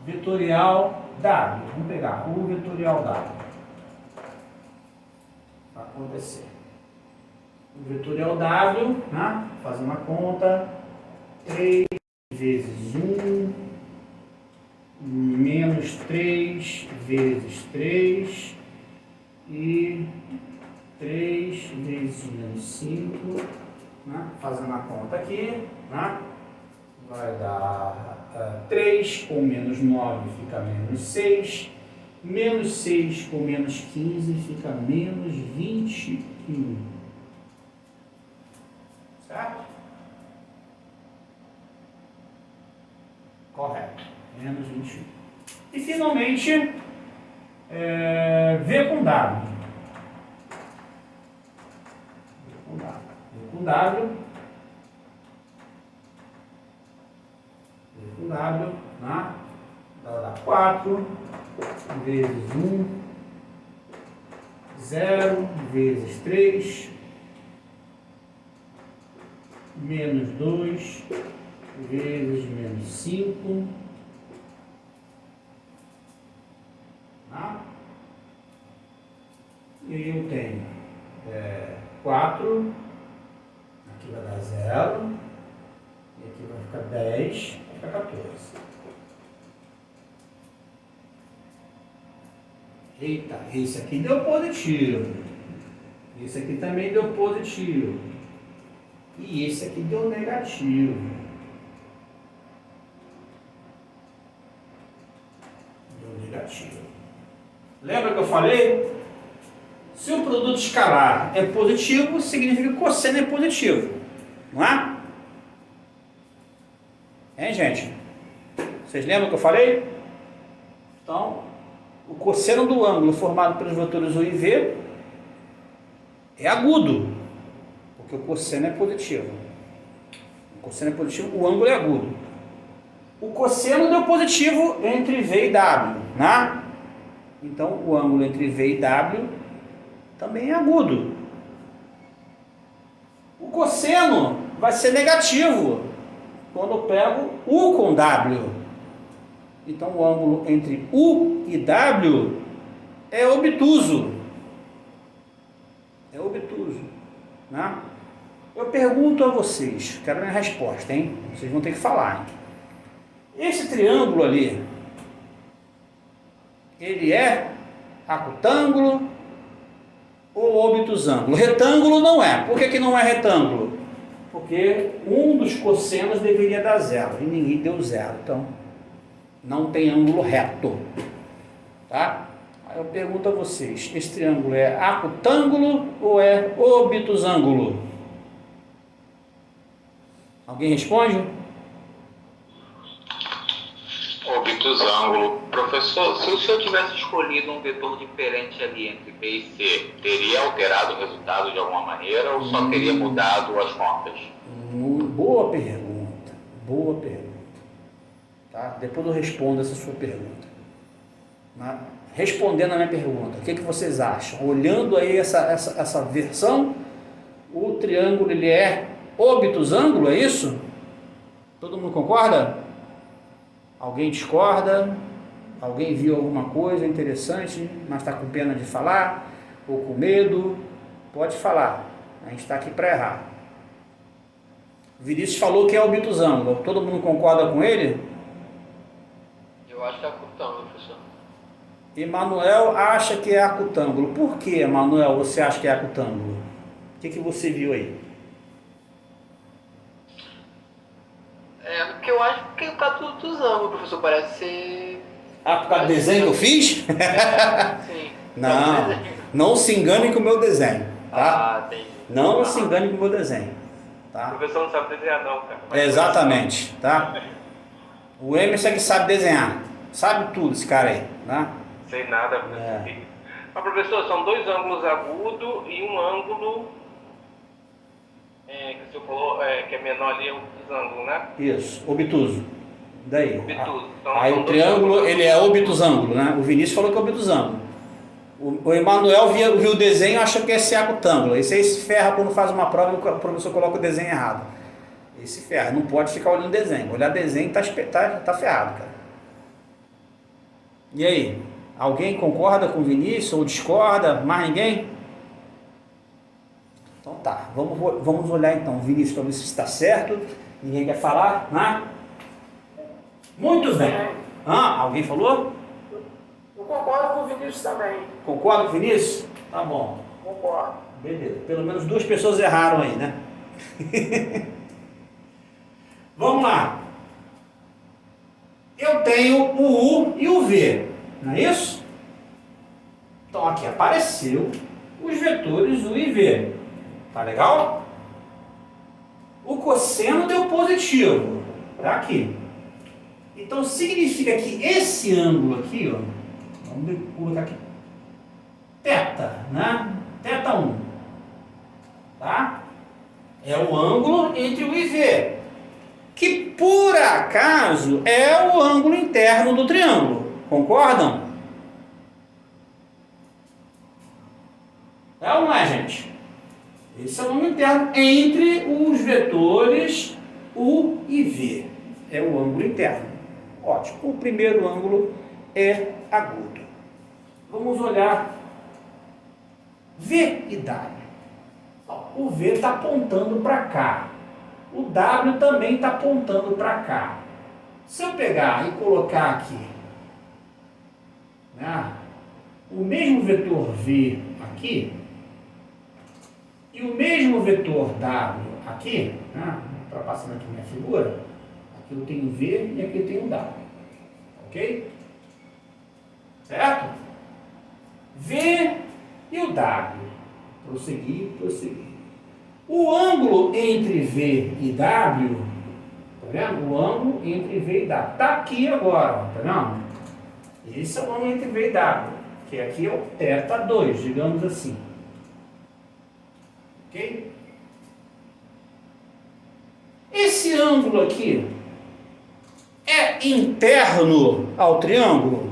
Speaker 1: vetorial W. Vamos pegar o vetorial W. Vai acontecer. O vetorial W, né? Fazer uma conta. 3 vezes 1 menos 3 vezes 3 e 3 vezes menos 5, né? Fazendo a conta aqui, né? Vai dar 3 com menos 9 fica menos 6, menos 6 com menos 15 fica menos 21. Certo? Correto, menos 21. E finalmente, V com W. V com W, né? Vai dar 4 vezes 1, 0 vezes 3, menos 2 vezes menos 5, tá? E aí eu tenho 4, aqui vai dar 0, E aqui vai ficar 10, vai ficar 14. Eita, esse aqui deu positivo. Esse aqui também deu positivo. E esse aqui deu negativo. Deu negativo. Lembra que eu falei? Se o produto escalar é positivo, significa que o cosseno é positivo. Não é? Hein, gente? Vocês lembram que eu falei? Então, o cosseno do ângulo formado pelos vetores U e V é agudo, porque o cosseno é positivo. O cosseno é positivo, o ângulo é agudo. O cosseno deu positivo entre V e W, né? Então, o ângulo entre V e W também é agudo. O cosseno vai ser negativo quando eu pego U com W. Então, o ângulo entre U e W é obtuso. É obtuso. Né? Eu pergunto a vocês, quero minha resposta, hein? Vocês vão ter que falar, hein? Esse triângulo ali, ele é acutângulo ou obtusângulo? Retângulo não é. Por que não é retângulo? Porque um dos cossenos deveria dar zero e ninguém deu zero. Então, não tem ângulo reto. Tá? Aí eu pergunto a vocês, esse triângulo é acutângulo ou é obtusângulo? Alguém responde?
Speaker 4: Obtusângulo. Professor, se o senhor tivesse escolhido um vetor diferente ali entre B e C, teria alterado o resultado de alguma maneira ou só teria mudado as contas?
Speaker 1: Boa pergunta. Boa pergunta. Tá? Depois eu respondo essa sua pergunta. Respondendo a minha pergunta, o que vocês acham? Olhando aí essa versão, o triângulo ele é obtusângulo, é isso? Todo mundo concorda? Alguém discorda? Alguém viu alguma coisa interessante, mas está com pena de falar? Ou com medo? Pode falar, a gente está aqui para errar. Vinícius falou que é obtusângulo, todo mundo concorda com ele?
Speaker 3: Eu acho que é acutângulo, professor.
Speaker 1: Emanuel acha que é acutângulo. Por que, Emanuel, você acha que é acutângulo? O que você viu aí?
Speaker 3: Porque eu acho que tá tudo dos ângulos, professor. Parece ser.
Speaker 1: Por causa do desenho que eu fiz?
Speaker 3: Sim.
Speaker 1: Não se engane com o meu desenho. Tá?
Speaker 3: Entendi.
Speaker 1: Não se engane com o meu desenho. Tá?
Speaker 2: O professor não sabe desenhar não, cara.
Speaker 1: Exatamente. Tá? O Emerson é que sabe desenhar. Sabe tudo esse cara aí. Tá?
Speaker 2: Sei nada. Mas, professor, são dois ângulos agudos e um ângulo que o senhor falou que é menor ali, é o obtusângulo, né?
Speaker 1: Isso, obtuso. Daí.
Speaker 2: Obtuso. Então,
Speaker 1: Aí o triângulo, ele é obtusângulo, né? O Vinícius falou que é obtusângulo. O Emanuel viu o desenho e achou que esse é acutângulo. Esse aí se ferra quando faz uma prova e o professor coloca o desenho errado. Esse ferra, não pode ficar olhando desenho. Olhar desenho tá ferrado, cara. E aí? Alguém concorda com o Vinícius ou discorda? Mais ninguém? Então tá, vamos olhar então o Vinícius para ver se está certo. Ninguém quer falar? Né? Muito bem. Alguém falou?
Speaker 5: Eu concordo com o Vinícius também.
Speaker 1: Concorda com o Vinícius? Tá bom.
Speaker 5: Concordo.
Speaker 1: Beleza. Pelo menos duas pessoas erraram aí, né? Vamos lá. Eu tenho o U e o V, não é isso? Então aqui apareceu os vetores U e V. Tá legal? O cosseno deu positivo. Tá aqui. Então significa que esse ângulo aqui, ó, vamos colocar aqui, θ, né? θ1, tá? É o ângulo entre o I e V, que por acaso é o ângulo interno do triângulo. Concordam? É ou não é, gente? Esse é o ângulo interno entre os vetores U e V. É o ângulo interno. Ótimo. O primeiro ângulo é agudo. Vamos olhar V e W. O V está apontando para cá. o W também está apontando para cá. Se eu pegar e colocar aqui, né, o mesmo vetor V aqui e o mesmo vetor W aqui, né, passando aqui minha figura, aqui eu tenho V e aqui eu tenho W, ok? Certo? V e o W, prosseguir, prosseguir. O ângulo entre V e W, tá vendo? O ângulo entre V e W, tá aqui agora, ó, tá vendo? Esse é o ângulo entre V e W, que aqui é o θ2, digamos assim. Ok? Esse ângulo aqui é interno ao triângulo?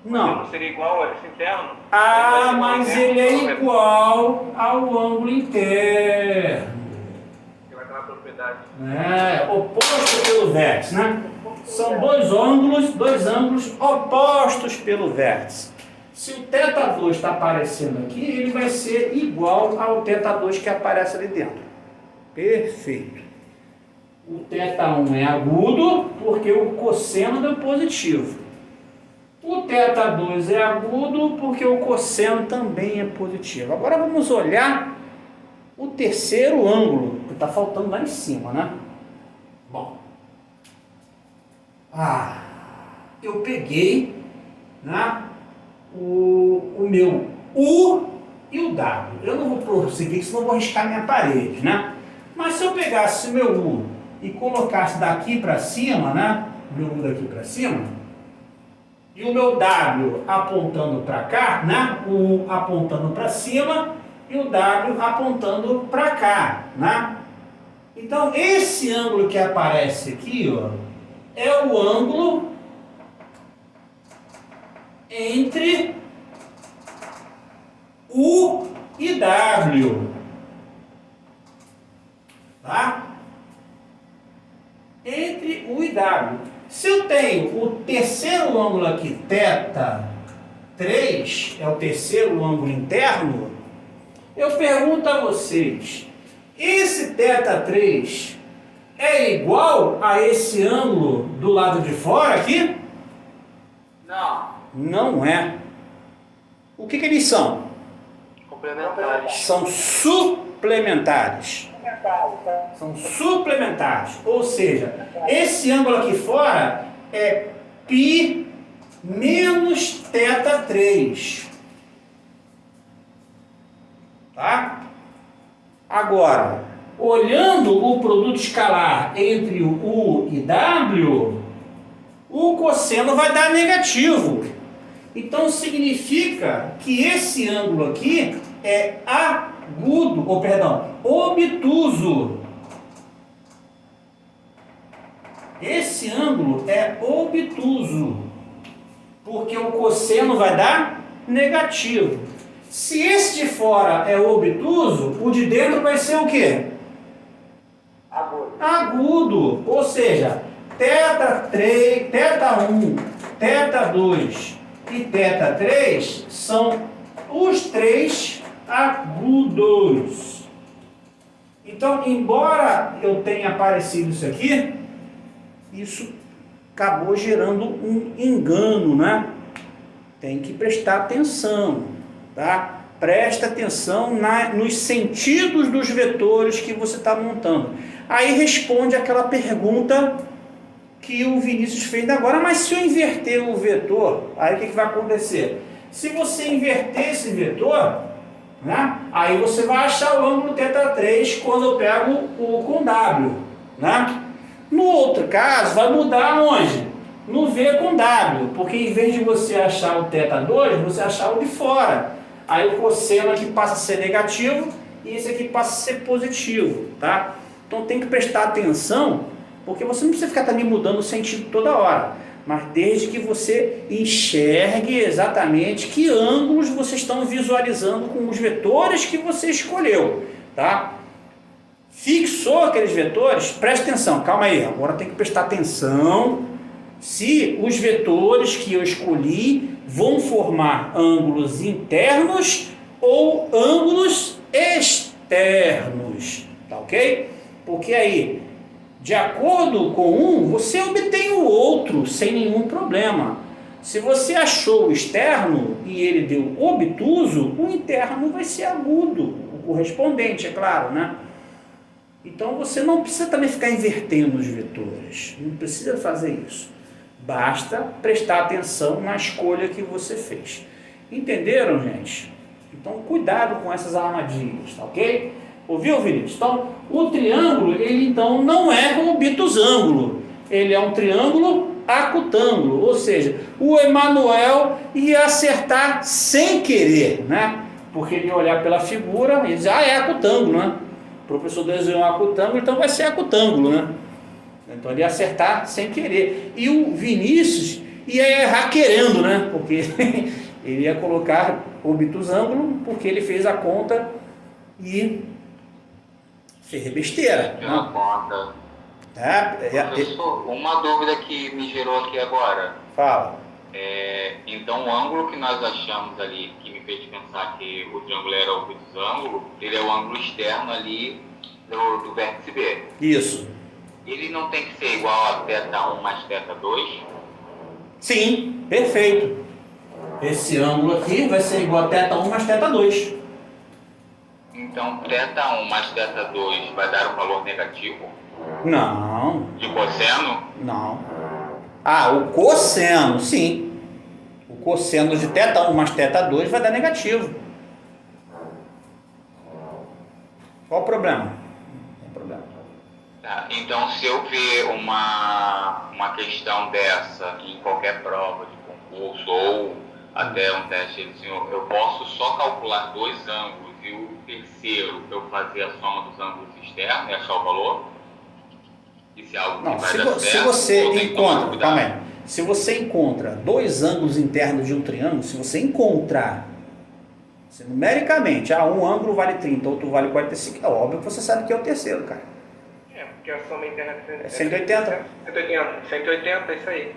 Speaker 1: Não.
Speaker 2: Não seria igual a esse interno?
Speaker 1: Ah, mas ele é igual ao ângulo interno.
Speaker 2: Pela aquela propriedade.
Speaker 1: É, oposto pelo vértice, né? São dois ângulos opostos pelo vértice. Se o θ2 está aparecendo aqui, ele vai ser igual ao θ2 que aparece ali dentro. Perfeito. O θ1 é agudo porque o cosseno deu positivo. O θ2 é agudo porque o cosseno também é positivo. Agora vamos olhar o terceiro ângulo, que está faltando lá em cima, né? Bom. Eu peguei, né, o meu U e o W. Eu não vou prosseguir, senão eu vou riscar minha parede, né? Mas se eu pegasse o meu U e colocasse daqui para cima, né? O meu U daqui para cima, e o meu W apontando para cá, né? O U apontando para cima e o W apontando para cá, né? Então, esse ângulo que aparece aqui, ó, é o ângulo entre U e W. Tá? Entre U e W. Se eu tenho o terceiro ângulo aqui, θ3, é o terceiro ângulo interno, eu pergunto a vocês, esse θ3 é igual a esse ângulo do lado de fora aqui?
Speaker 3: Não.
Speaker 1: Não é. O que eles são?
Speaker 3: Complementares.
Speaker 1: São suplementares. São suplementares. Ou seja, esse ângulo aqui fora é π menos θ3. Tá? Agora, olhando o produto escalar entre o U e W, o cosseno vai dar negativo. Então significa que esse ângulo aqui é obtuso. Esse ângulo é obtuso, porque o cosseno vai dar negativo. Se esse de fora é obtuso, o de dentro vai ser o quê? Agudo. Ou seja, θ3, θ1, θ2 e θ3 são os três agudos. Então, embora eu tenha aparecido isso aqui, isso acabou gerando um engano, né? Tem que prestar atenção, tá? Presta atenção nos sentidos dos vetores que você está montando. Aí responde aquela pergunta que o Vinícius fez agora, mas se eu inverter o vetor, aí o que vai acontecer? Se você inverter esse vetor, né, aí você vai achar o ângulo θ3 quando eu pego o com W, né? No outro caso, vai mudar onde? No V com W, porque em vez de você achar o θ2, você achar o de fora. Aí o cosseno aqui passa a ser negativo e esse aqui passa a ser positivo, tá? Então tem que prestar atenção, porque você não precisa ficar também mudando o sentido toda hora, mas desde que você enxergue exatamente que ângulos vocês estão visualizando com os vetores que você escolheu, tá? Fixou aqueles vetores, preste atenção, calma aí, agora tem que prestar atenção se os vetores que eu escolhi vão formar ângulos internos ou ângulos externos. tá ok? Porque aí, de acordo com um, você obtém o outro sem nenhum problema. Se você achou o externo e ele deu obtuso, o interno vai ser agudo, o correspondente, é claro, né? Então você não precisa também ficar invertendo os vetores, não precisa fazer isso. Basta prestar atenção na escolha que você fez. Entenderam, gente? Então cuidado com essas armadilhas, tá ok? Ouviu, Vinícius? Então, o triângulo, ele então não é um obtusângulo, ele é um triângulo acutângulo, ou seja, o Emanuel ia acertar sem querer, né? Porque ele ia olhar pela figura e dizer, é acutângulo, né? O professor desenhou um acutângulo, então vai ser acutângulo, né? Então ele ia acertar sem querer. E o Vinícius ia errar querendo, né? Porque ele ia colocar obtusângulo, porque ele fez a conta e fez besteira.
Speaker 4: Pela conta. Professor, uma dúvida que me gerou aqui agora.
Speaker 1: Fala.
Speaker 4: Então o ângulo que nós achamos ali, que me fez pensar que o triângulo era o obtusângulo, ele é o ângulo externo ali do vértice B.
Speaker 1: Isso.
Speaker 4: Ele não tem que ser igual a θ1 mais θ2?
Speaker 1: Sim, perfeito. Esse ângulo aqui vai ser igual a θ1 mais θ2.
Speaker 4: Então θ1 mais θ2 vai dar um valor negativo?
Speaker 1: Não.
Speaker 4: De cosseno?
Speaker 1: Não. Ah, o cosseno, sim. O cosseno de θ1 mais θ2 vai dar negativo. Qual o problema? Não tem problema.
Speaker 4: Tá, então se eu ver uma questão dessa em qualquer prova de concurso ou até um teste, eu posso só calcular dois ângulos e o terceiro eu fazer a soma dos ângulos externos e achar o valor? Isso é algo que
Speaker 1: Não,
Speaker 4: vai
Speaker 1: se,
Speaker 4: dar
Speaker 1: se
Speaker 4: certo,
Speaker 1: você
Speaker 4: ou tem que tomar
Speaker 1: encontra,
Speaker 4: cuidado?
Speaker 1: calma aí, se você encontra dois ângulos internos de um triângulo, se você encontrar, se numericamente, um ângulo vale 30, outro vale 45, é óbvio que você sabe que é o terceiro, cara.
Speaker 2: Porque a soma interna
Speaker 1: É 180.
Speaker 2: 180, isso aí.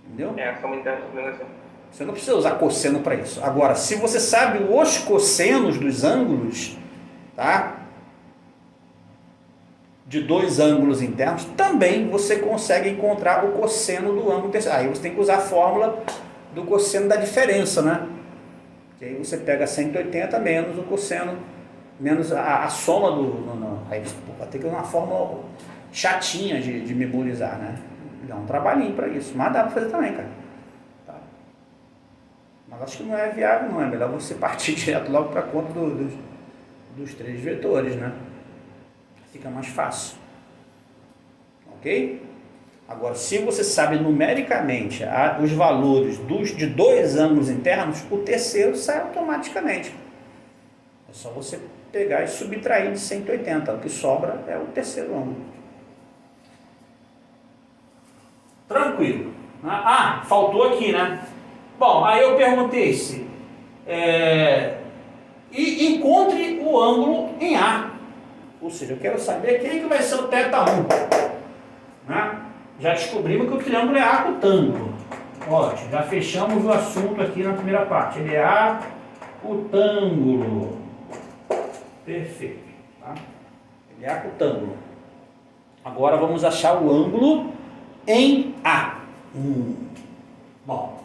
Speaker 1: Entendeu?
Speaker 2: A soma interna é assim.
Speaker 1: Você não precisa usar cosseno para isso. Agora, se você sabe os cossenos dos ângulos, tá? De dois ângulos internos, também você consegue encontrar o cosseno do ângulo terceiro. Aí você tem que usar a fórmula do cosseno da diferença, né? Que aí você pega 180 menos o cosseno, menos a soma do... Aí você vai ter que usar uma fórmula chatinha de memorizar, né? Dá um trabalhinho para isso, mas dá para fazer também, cara. Tá? Mas acho que não é viável, não. É melhor você partir direto logo para a conta dos três vetores, né? Fica mais fácil. Ok? Agora, se você sabe numericamente os valores de dois ângulos internos, o terceiro sai automaticamente. É só você pegar e subtrair de 180. O que sobra é o terceiro ângulo. Tranquilo. Faltou aqui, né? Bom, aí eu perguntei se... e encontre o ângulo em A. Ou seja, eu quero saber quem que vai ser o θ1. Né? Já descobrimos que o triângulo é acutângulo. Ótimo, já fechamos o assunto aqui na primeira parte. Ele é acutângulo. Perfeito. Tá? Ele é acutângulo. Agora vamos achar o ângulo em A. Bom,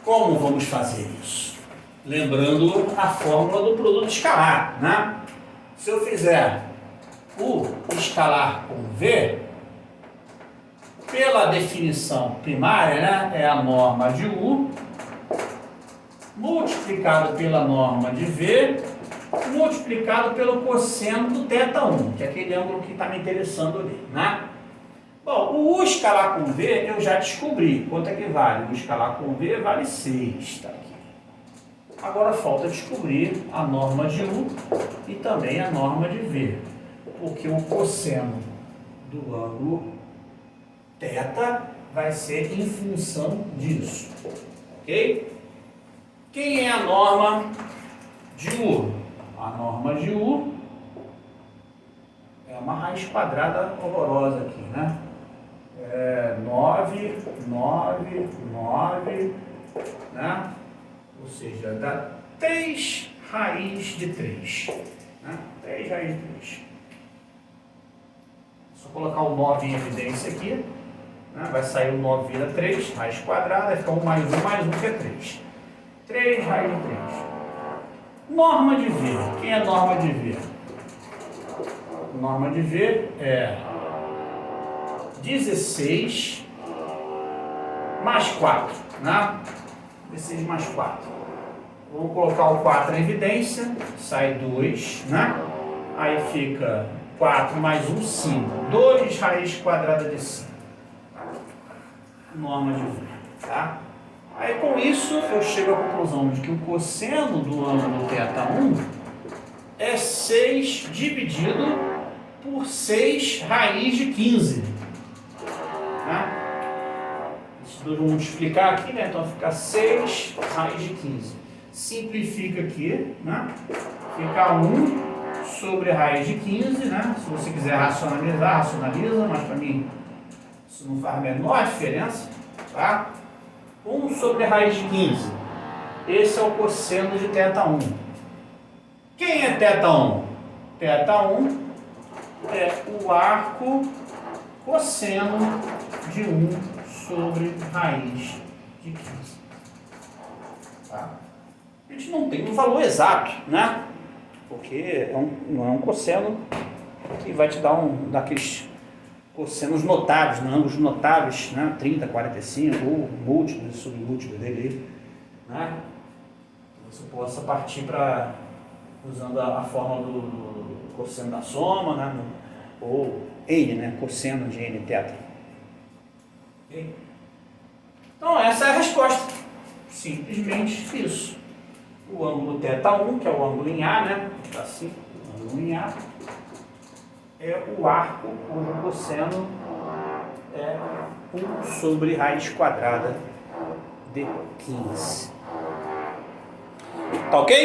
Speaker 1: como vamos fazer isso? Lembrando a fórmula do produto escalar, né? Se eu fizer o escalar com V, pela definição primária, né, é a norma de U multiplicado pela norma de V multiplicado pelo cosseno do θ1, que é aquele ângulo que está me interessando ali, né? Bom, o U escalar com V eu já descobri. Quanto é que vale? O U escalar com V vale 6, tá aqui. Agora falta descobrir a norma de U e também a norma de V, porque o cosseno do ângulo θ vai ser em função disso, ok? Quem é a norma de U? A norma de U é uma raiz quadrada horrorosa aqui, né? 9, 9, 9, né? Ou seja, dá 3 raiz de 3. Né? 3 raiz de 3. Só colocar o 9 em evidência aqui. Né? Vai sair o 9 vira 3, raiz quadrada, vai ficar 1 mais 1 que é 3. 3 raiz de 3. Norma de V. Quem é norma de V? Norma de V é 16 mais 4, né? 16 mais 4. Vou colocar o 4 em evidência, sai 2, né? Aí fica 4 mais 1, 5. 2 raiz quadrada de 5. Norma de V, tá? Aí com isso eu chego à conclusão de que o cosseno do ângulo θ1 é 6 dividido por 6 raiz de 15. Tá? Isso vamos multiplicar aqui, né? Então fica 6 raiz de 15. Simplifica aqui, né? Fica 1 sobre raiz de 15, né? Se você quiser racionalizar, racionaliza, mas para mim isso não faz a menor diferença, tá? 1 sobre raiz de 15. Esse é o cosseno de θ1. Quem é θ1? θ1 é o arco cosseno de 1 sobre raiz de 15. Tá? A gente não tem um valor exato, né? Porque não é um cosseno que vai te dar um daqueles cossenos notáveis, ângulos notáveis, né? 30, 45, ou múltiplos e submúltiplos dele, né? Você possa partir para usando a fórmula do cosseno da soma, né? Ou n, né? Cosseno de n θ. Okay? Então essa é a resposta. Simplesmente isso. O ângulo θ1, que é o ângulo em A, né? Está assim, o ângulo em A. É o arco cujo cosseno é 1 sobre raiz quadrada de 15. Tá ok?